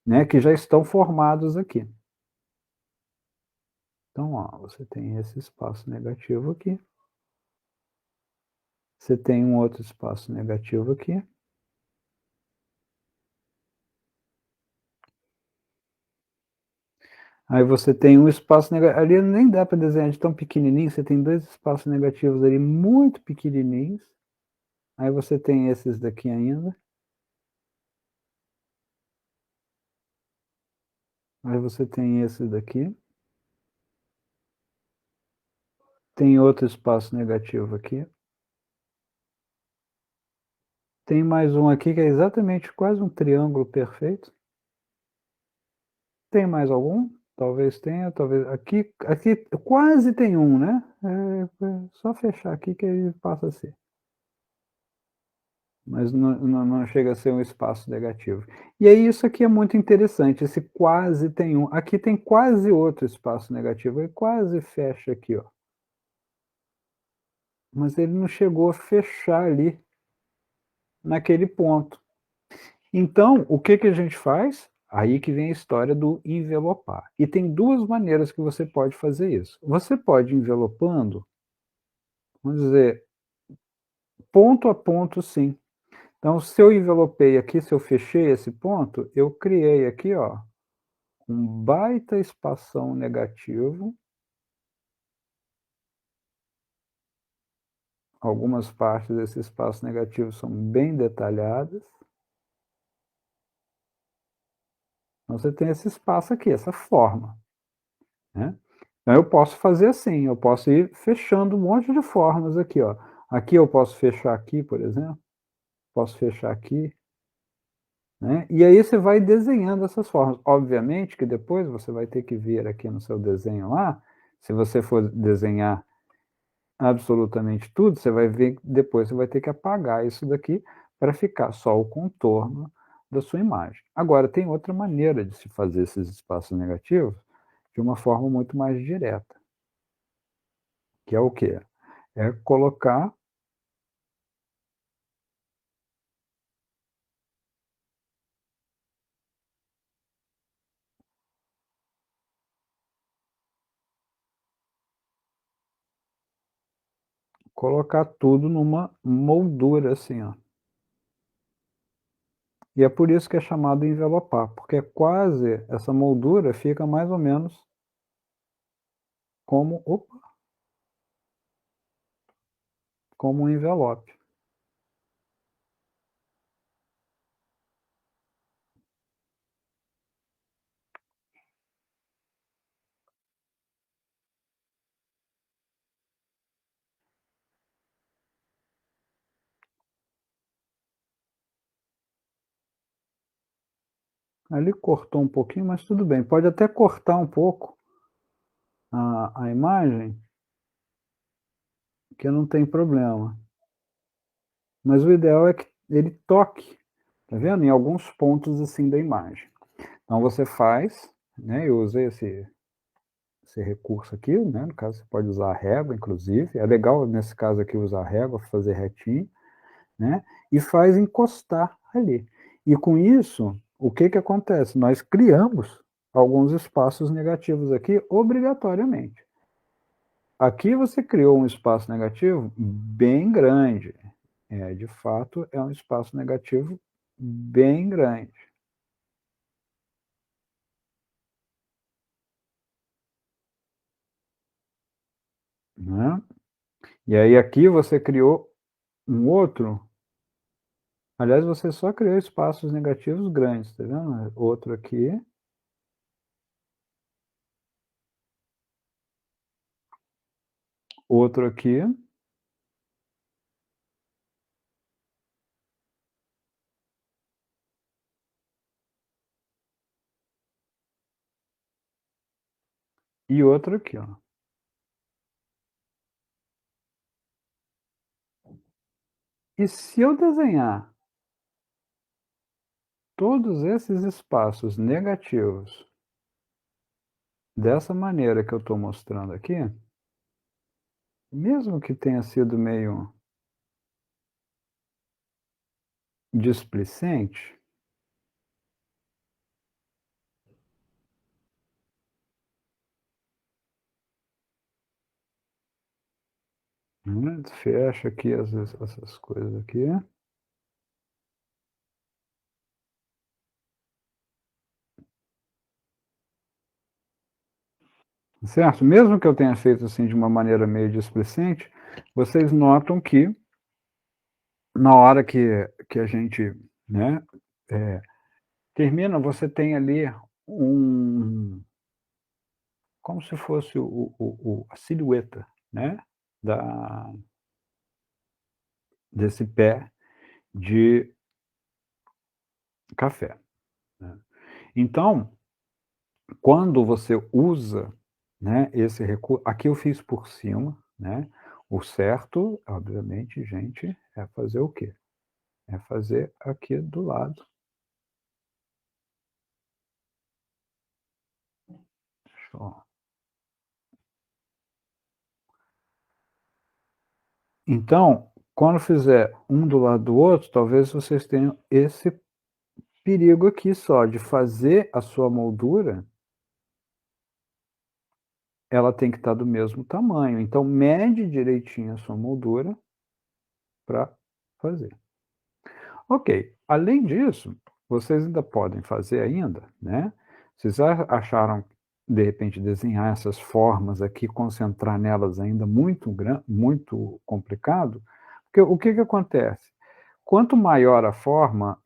né, que já estão formados aqui. Então, ó, você tem esse espaço negativo aqui, você tem um outro espaço negativo aqui, aí você tem um espaço negativo ali nem dá para desenhar de tão pequenininho, você tem 2 espaços negativos ali muito pequenininhos, aí você tem esses daqui ainda, aí você tem esses daqui, tem outro espaço negativo aqui, tem mais um aqui que é exatamente quase um triângulo perfeito. Tem mais algum? Talvez tenha, talvez aqui quase tem um, né, só fechar aqui que ele passa a ser. Mas não chega a ser um espaço negativo. E aí isso aqui é muito interessante, esse quase tem um, aqui tem quase outro espaço negativo, ele quase fecha aqui, ó. Mas ele não chegou a fechar ali, naquele ponto. Então, o que que a gente faz? Aí que vem a história do envelopar. E tem 2 maneiras que você pode fazer isso. Você pode envelopando, vamos dizer, ponto a ponto sim. Então se eu envelopei aqui, se eu fechei esse ponto, eu criei aqui, ó, um baita espação negativo, algumas partes desse espaço negativo são bem detalhadas. Então você tem esse espaço aqui, essa forma, né. Então eu posso fazer assim, eu posso ir fechando um monte de formas aqui, ó. Aqui eu posso fechar aqui, por exemplo, posso fechar aqui, né, e aí você vai desenhando essas formas. Obviamente que depois você vai ter que vir aqui no seu desenho lá, se você for desenhar absolutamente tudo, você vai ver que depois você vai ter que apagar isso daqui para ficar só o contorno da sua imagem. Agora tem outra maneira de se fazer esses espaços negativos de uma forma muito mais direta, que é o quê? É colocar tudo numa moldura assim, ó. E é por isso que é chamado envelopar, porque é quase essa moldura fica mais ou menos como opa, como um envelope. Ali cortou um pouquinho, mas tudo bem, pode até cortar um pouco a imagem, que não tem problema. Mas o ideal é que ele toque, tá vendo? Em alguns pontos assim da imagem. Então você faz, né? Eu usei esse recurso aqui, né? No caso, você pode usar a régua, inclusive. É legal nesse caso aqui usar a régua, fazer retinho, né? E faz encostar ali. E com isso, o que que acontece? Nós criamos alguns espaços negativos aqui obrigatoriamente. Aqui você criou um espaço negativo bem grande. É, de fato, é um espaço negativo bem grande, né. E aí aqui você criou um outro, aliás, você só criou espaços negativos grandes, tá vendo? Outro aqui, outro aqui, e outro aqui, ó. E se eu desenhar todos esses espaços negativos dessa maneira que eu estou mostrando aqui, mesmo que tenha sido meio displicente, né, fecha aqui essas coisas aqui, certo? Mesmo que eu tenha feito assim de uma maneira meio displicente, vocês notam que na hora que a gente, né, eh, termina, você tem ali um, como se fosse a silhueta, né, da desse pé de café, né. Então, quando você usa, né, esse recurso aqui eu fiz por cima, né, o certo, obviamente, gente, é fazer o quê? É fazer aqui do lado, ó. Então, quando fizer um do lado do outro, talvez vocês tenham esse perigo aqui só, de fazer a sua moldura, ela tem que estar do mesmo tamanho, então mede direitinho a sua moldura para fazer. Ok, além disso, vocês ainda podem fazer ainda, né, vocês acharam, de repente, desenhar essas formas aqui, concentrar nelas ainda muito complicado, porque o que que acontece? Quanto maior a forma,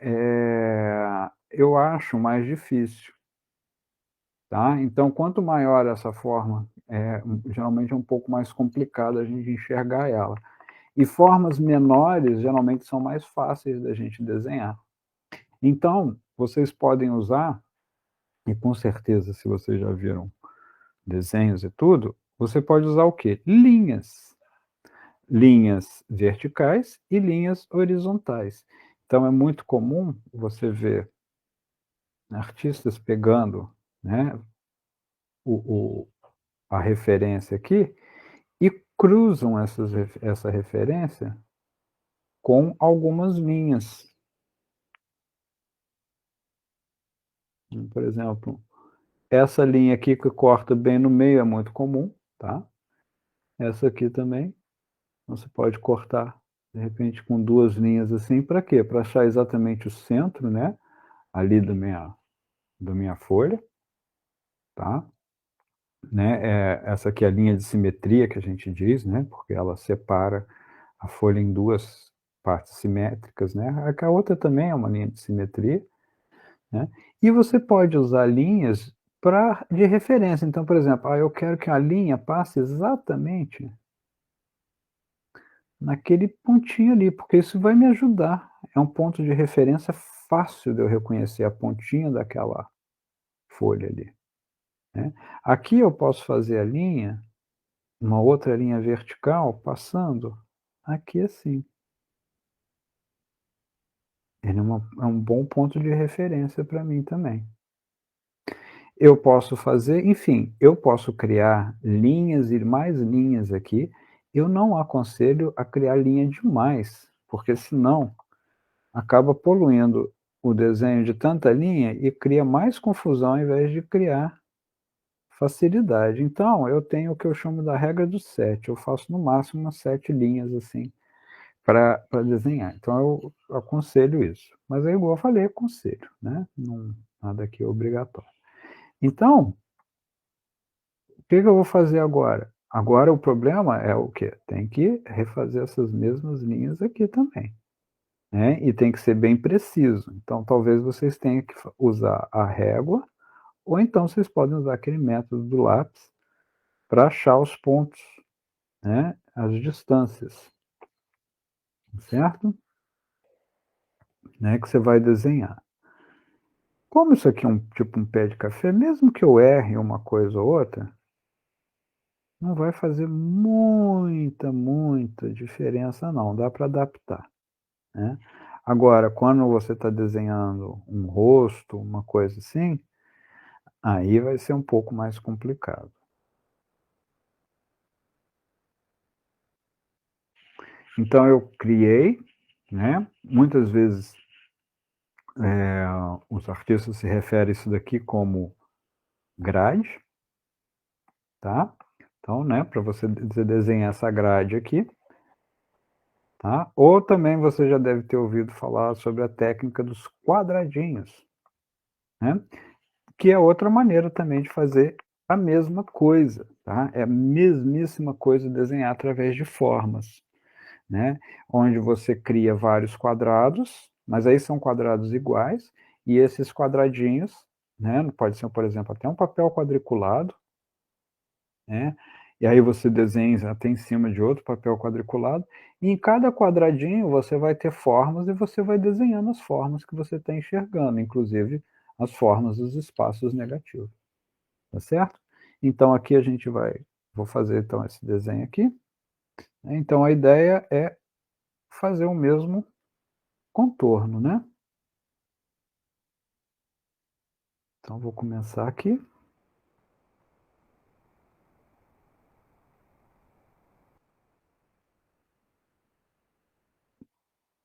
eu acho mais difícil, tá. Então quanto maior essa forma, geralmente é um pouco mais complicado a gente enxergar ela. E formas menores geralmente são mais fáceis da gente desenhar. Então, vocês podem usar, e com certeza se vocês já viram desenhos e tudo, você pode usar o quê? Linhas. Linhas verticais e linhas horizontais. Então é muito comum você ver artistas pegando, né, o a referência aqui e cruzam essa referência com algumas linhas. Por exemplo, essa linha aqui que corta bem no meio é muito comum, tá. Essa aqui também, você pode cortar, de repente, com 2 linhas assim, para quê? Para achar exatamente o centro, né, ali da minha folha, tá. Né, essa aqui é a linha de simetria que a gente diz, né, porque ela separa a folha em 2 partes simétricas, né, a outra também é uma linha de simetria, né, e você pode usar linhas pra de referência. Então, por exemplo, eu quero que a linha passe exatamente naquele pontinho ali, porque isso vai me ajudar. É um ponto de referência fácil de eu reconhecer a pontinha daquela folha ali, né. Aqui eu posso fazer a linha, uma outra linha vertical passando aqui assim. Ele é um bom ponto de referência para mim também. Eu posso fazer, enfim, eu posso criar linhas e mais linhas aqui. Eu não aconselho a criar linha demais, porque senão acaba poluindo o desenho de tanta linha e cria mais confusão ao invés de criar facilidade. Então, eu tenho o que eu chamo da regra do 7. Eu faço no máximo umas 7 linhas assim para desenhar. Então eu aconselho isso. Mas é igual eu falei, aconselho, né? Não, nada aqui é obrigatório. Então, o que que eu vou fazer agora? Agora o problema é o quê? Tem que refazer essas mesmas linhas aqui também, né? E tem que ser bem preciso. Então, talvez vocês tenham que usar a régua, ou então vocês podem usar aquele método do lápis para achar os pontos, né, as distâncias, certo? Né, que você vai desenhar. Como isso aqui é um pé de café, mesmo que eu erre uma coisa ou outra, não vai fazer muita diferença não, dá para adaptar, né. Agora, quando você está desenhando um rosto, uma coisa assim, aí vai ser um pouco mais complicado. Então eu criei, né, muitas vezes, os artistas se referem a isso daqui como grade, tá. Então, né, para você desenhar essa grade aqui, tá. Ou também você já deve ter ouvido falar sobre a técnica dos quadradinhos, né, que é outra maneira também de fazer a mesma coisa, tá. É a mesmíssima coisa desenhar através de formas, né, onde você cria vários quadrados, mas aí são quadrados iguais, e esses quadradinhos, né, pode ser, por exemplo, até um papel quadriculado, né, e aí você desenha até em cima de outro papel quadriculado, e em cada quadradinho você vai ter formas e você vai desenhando as formas que você está enxergando, inclusive as formas dos espaços negativos, tá certo? Então aqui a gente vou fazer então esse desenho aqui, né, então a ideia é fazer o mesmo contorno, né. Então vou começar aqui,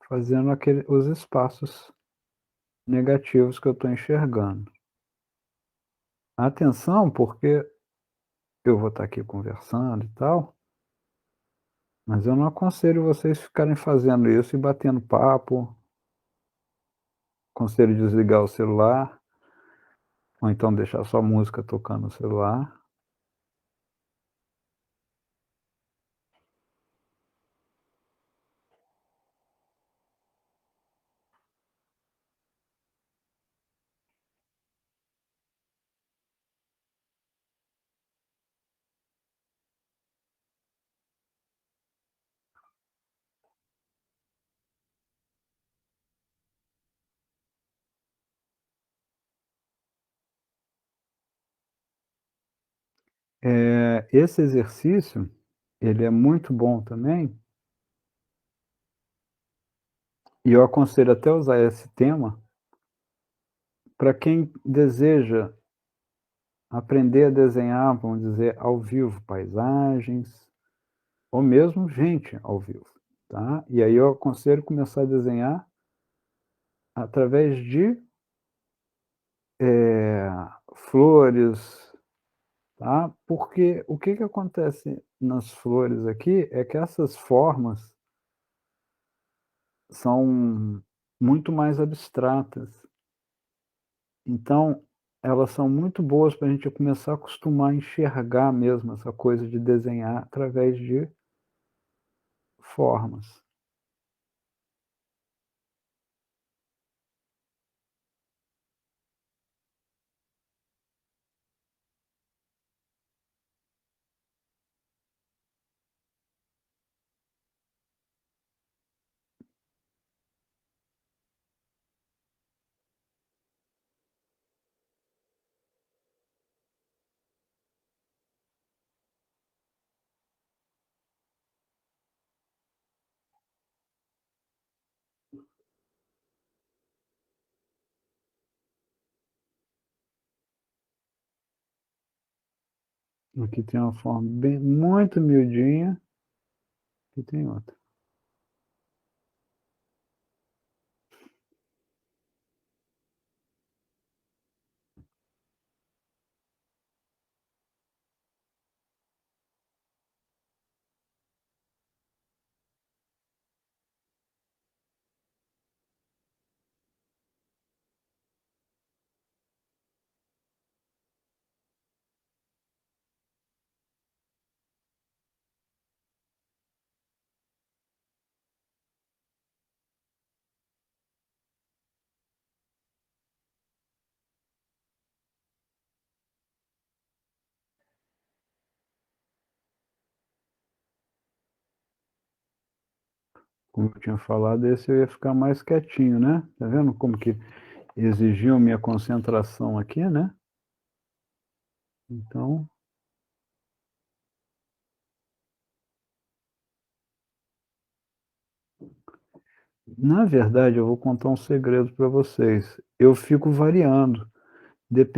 fazendo os espaços negativos que eu estou enxergando. Atenção, porque eu vou estar aqui conversando e tal, mas eu não aconselho vocês ficarem fazendo isso e batendo papo, aconselho desligar o celular, ou então deixar só música tocando no celular. Esse exercício, ele é muito bom também, e eu aconselho até usar esse tema para quem deseja aprender a desenhar, vamos dizer, ao vivo, paisagens, ou mesmo gente ao vivo, tá. E aí eu aconselho começar a desenhar através de, flores, tá. Porque o que que acontece nas flores aqui, é que essas formas são muito mais abstratas, então elas são muito boas para a gente começar a acostumar a enxergar mesmo essa coisa de desenhar através de formas. Aqui tem uma forma bem muito miudinha, e tem outra. como eu tinha falado, esse eu ia ficar mais quietinho, né? Tá vendo como que exigiu minha concentração aqui, né? Então, na verdade, eu vou contar um segredo para vocês. Eu fico variando.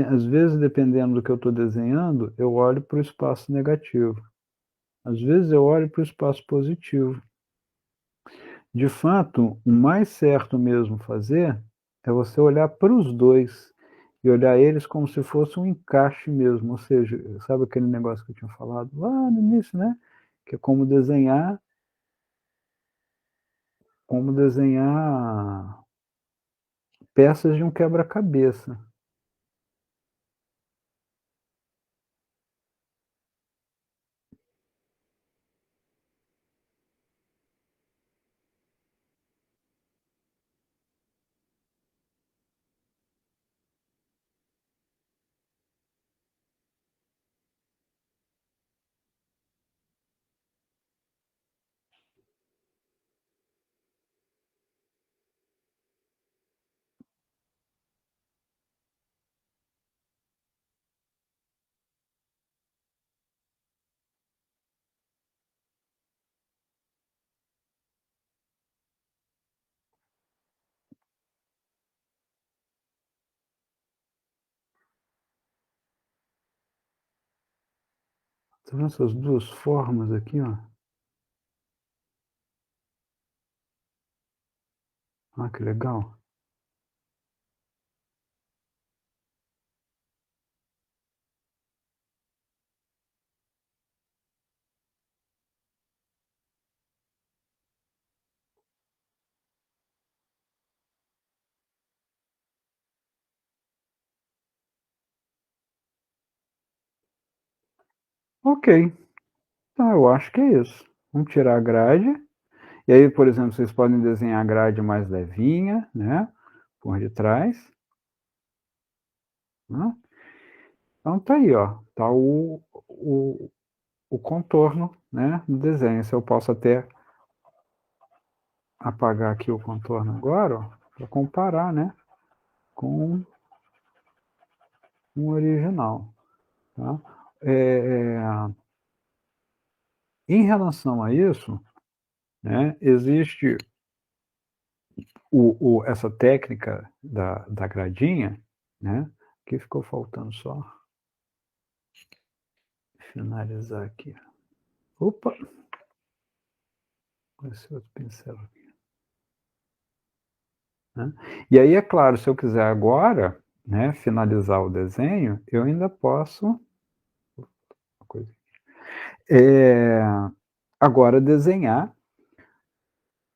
Às vezes, dependendo do que eu estou desenhando, eu olho para o espaço negativo. Às vezes, eu olho para o espaço positivo. De fato, o mais certo mesmo fazer é você olhar para os dois e olhar eles como se fosse um encaixe mesmo. Ou seja, sabe aquele negócio que eu tinha falado lá no início, né? Que é como desenhar peças de um quebra-cabeça. Tá vendo essas duas formas aqui, ó? Ah, que legal. Ok, então eu acho que é isso. Vamos tirar a grade. E aí, por exemplo, vocês podem desenhar a grade mais levinha, né? Por detrás. Né? Então tá aí, ó. Tá o contorno, né? Do desenho. Se eu posso até apagar aqui o contorno agora, ó, para comparar, né? Com o original. Tá? É, em relação a isso, né? Existe essa técnica da gradinha, né? Que ficou faltando só finalizar aqui. Opa! Esse outro pincel aqui. Né? E aí, é claro, se eu quiser agora, né, finalizar o desenho, eu ainda posso é, agora desenhar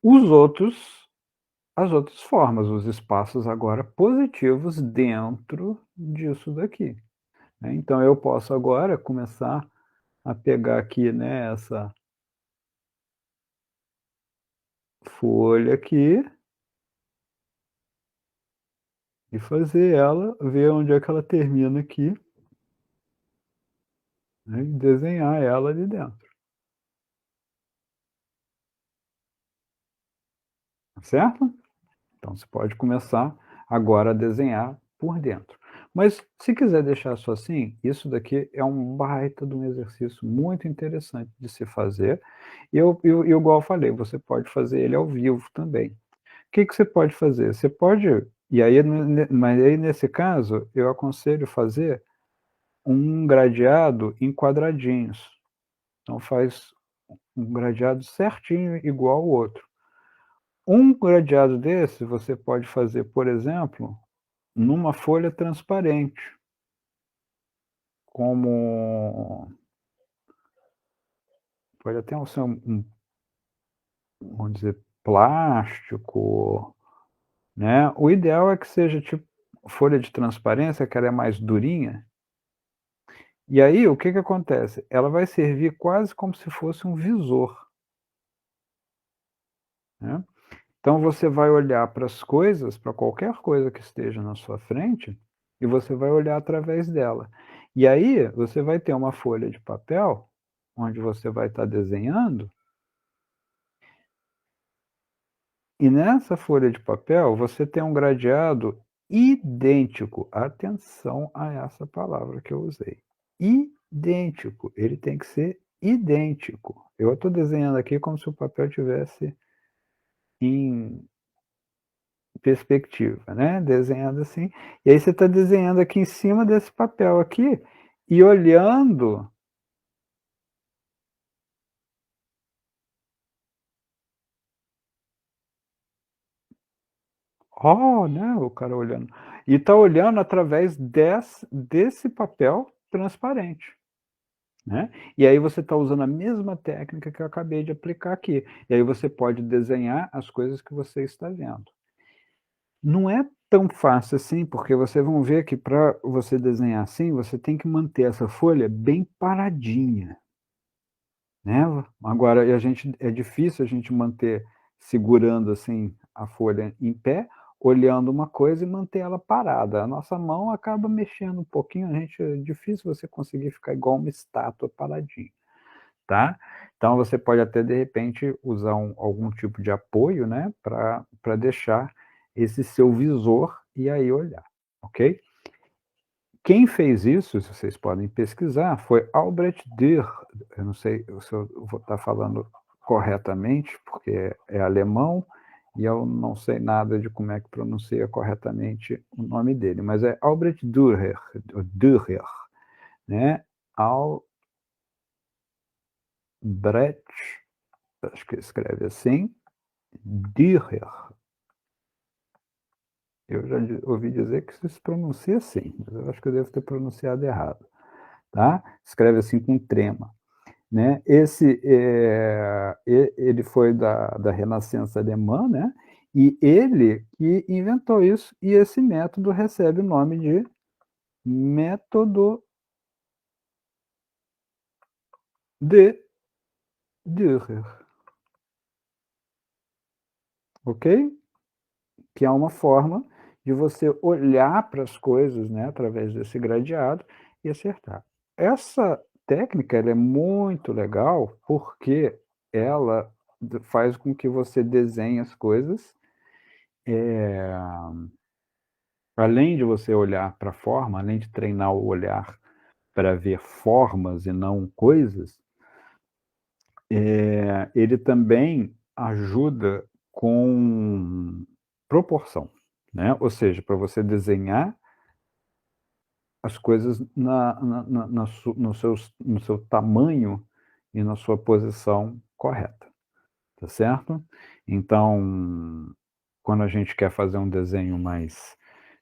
os outros, as outras formas, os espaços agora positivos dentro disso daqui. Né? Então eu posso agora começar a pegar aqui, né, essa folha aqui e fazer ela, ver onde é que ela termina aqui, né, e desenhar ela ali dentro, certo? Então você pode começar agora a desenhar por dentro. Mas se quiser deixar só assim, isso daqui é um baita de um exercício muito interessante de se fazer. E igual eu falei, você pode fazer ele ao vivo também. O que você pode fazer? Você pode, e aí, mas aí nesse caso, eu aconselho fazer um gradeado em quadradinhos. Então faz um gradeado certinho igual ao outro. Um gradeado desse você pode fazer, por exemplo, numa folha transparente, como pode até ser vamos dizer, plástico, né? O ideal é que seja tipo folha de transparência, que ela é mais durinha. E aí, o que que acontece? Ela vai servir quase como se fosse um visor, né? Então você vai olhar para as coisas, para qualquer coisa que esteja na sua frente, e você vai olhar através dela. E aí você vai ter uma folha de papel, onde você vai estar desenhando, E nessa folha de papel, você tem um gradeado idêntico. Atenção a essa palavra que eu usei. Idêntico, ele tem que ser idêntico. Eu estou desenhando aqui como se o papel tivesse em perspectiva, né, desenhando assim, e aí você está desenhando aqui em cima desse papel aqui, e olhando. Oh, né, o cara olhando. E está olhando através desse papel transparente, né. E aí você está usando a mesma técnica que eu acabei de aplicar aqui, e aí você pode desenhar as coisas que você está vendo. Não é tão fácil assim, porque vocês vão ver que para você desenhar assim, você tem que manter essa folha bem paradinha, né. Agora e a gente é difícil a gente manter segurando, assim, a folha em pé, olhando uma coisa e manter ela parada. A nossa mão acaba mexendo um pouquinho, a gente é difícil você conseguir ficar igual uma estátua paradinho, tá. Então você pode até, de repente, usar algum tipo de apoio, né, para deixar esse seu visor e aí olhar, ok? Quem fez isso, se vocês podem pesquisar, foi Albrecht Dürer. Eu não sei se eu vou estar falando corretamente, porque é alemão e eu não sei nada de como é que pronuncia corretamente o nome dele, mas é Albrecht Dürer, né? Albrecht, acho que escreve assim, Dürer. Eu já ouvi dizer que se pronuncia assim, mas eu acho que eu devo ter pronunciado errado, tá? Escreve assim com trema. Né, ele foi da Renascença alemã, né, e ele que inventou isso, e esse método recebe o nome de método de Dürer, ok? Que é uma forma de você olhar para as coisas, né, através desse gradeado e acertar. Essa técnica ela é muito legal, porque ela faz com que você desenhe as coisas, eh além de você olhar para a forma, além de treinar o olhar para ver formas e não coisas, ele também ajuda com proporção, né, ou seja, para você desenhar as coisas no seu tamanho e na sua posição correta, tá certo? Então, quando a gente quer fazer um desenho mais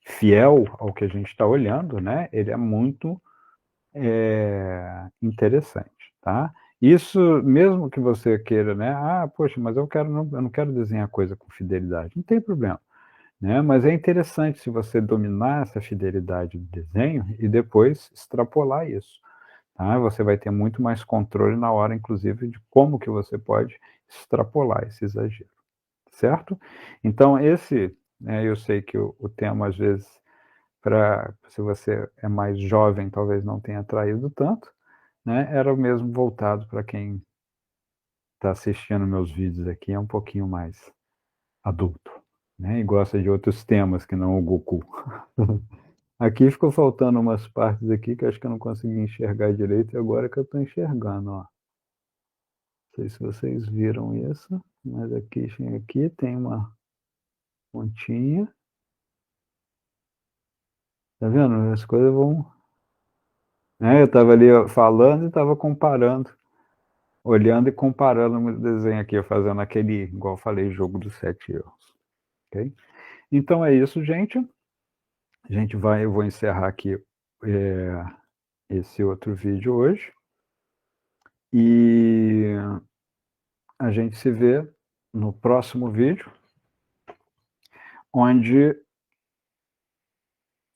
fiel ao que a gente está olhando, né, ele é muito interessante, tá. Isso mesmo que você queira, né: "Ah, poxa, mas eu não quero desenhar coisa com fidelidade", não tem problema, né, mas é interessante se você dominar essa fidelidade do desenho e depois extrapolar isso, tá. Você vai ter muito mais controle na hora, inclusive, de como que você pode extrapolar esse exagero, certo? Então esse, né, eu sei que o tema às vezes para se você é mais jovem, talvez não tenha atraído tanto, né, era o mesmo voltado para quem está assistindo meus vídeos aqui, é um pouquinho mais adulto, né, e gosta de outros temas que não o Goku. Aqui ficou faltando umas partes aqui que eu acho que eu não consegui enxergar direito e agora que eu estou enxergando, ó. Não sei se vocês viram isso, mas aqui tem uma pontinha, tá vendo? As coisas vão, né, eu estava ali ó, falando e estava comparando. Olhando e comparando o desenho aqui, fazendo aquele, igual eu falei, jogo dos 7 erros, ok? Então é isso, gente. Eu vou encerrar aqui, eh, esse outro vídeo hoje, e a gente se vê no próximo vídeo, onde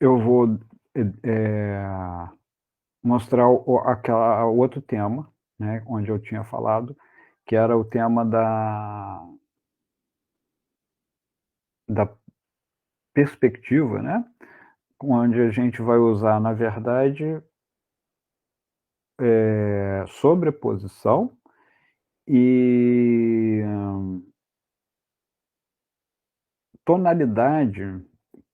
eu vou, mostrar o outro tema, né, onde eu tinha falado, que era o tema da perspectiva, né, onde a gente vai usar, na verdade, sobreposição, e ele também ajuda com proporção, né, ou seja, para você desenhar as coisas na onde a gente vai usar, na verdade, sobreposição e tonalidade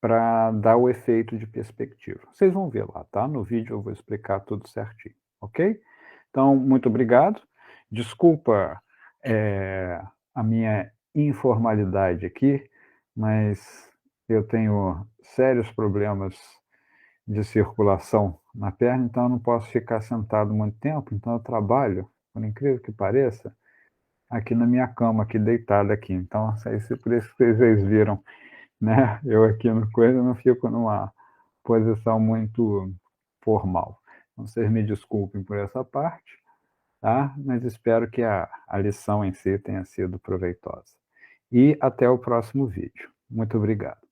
para dar o efeito de perspectiva. Vocês vão ver lá, tá? No vídeo eu vou explicar tudo certinho, ok? Então, muito obrigado. Desculpa, a minha informalidade aqui, mas eu tenho sérios problemas de circulação na perna, então eu não posso ficar sentado muito tempo, então eu trabalho, por incrível que pareça, aqui na minha cama, aqui deitado aqui. Então, por isso que vocês viram, né, eu aqui no coisa, eu não fico numa posição muito formal. Então, vocês me desculpem por essa parte, tá? Mas espero que a lição em si tenha sido proveitosa. E até o próximo vídeo. Muito obrigado.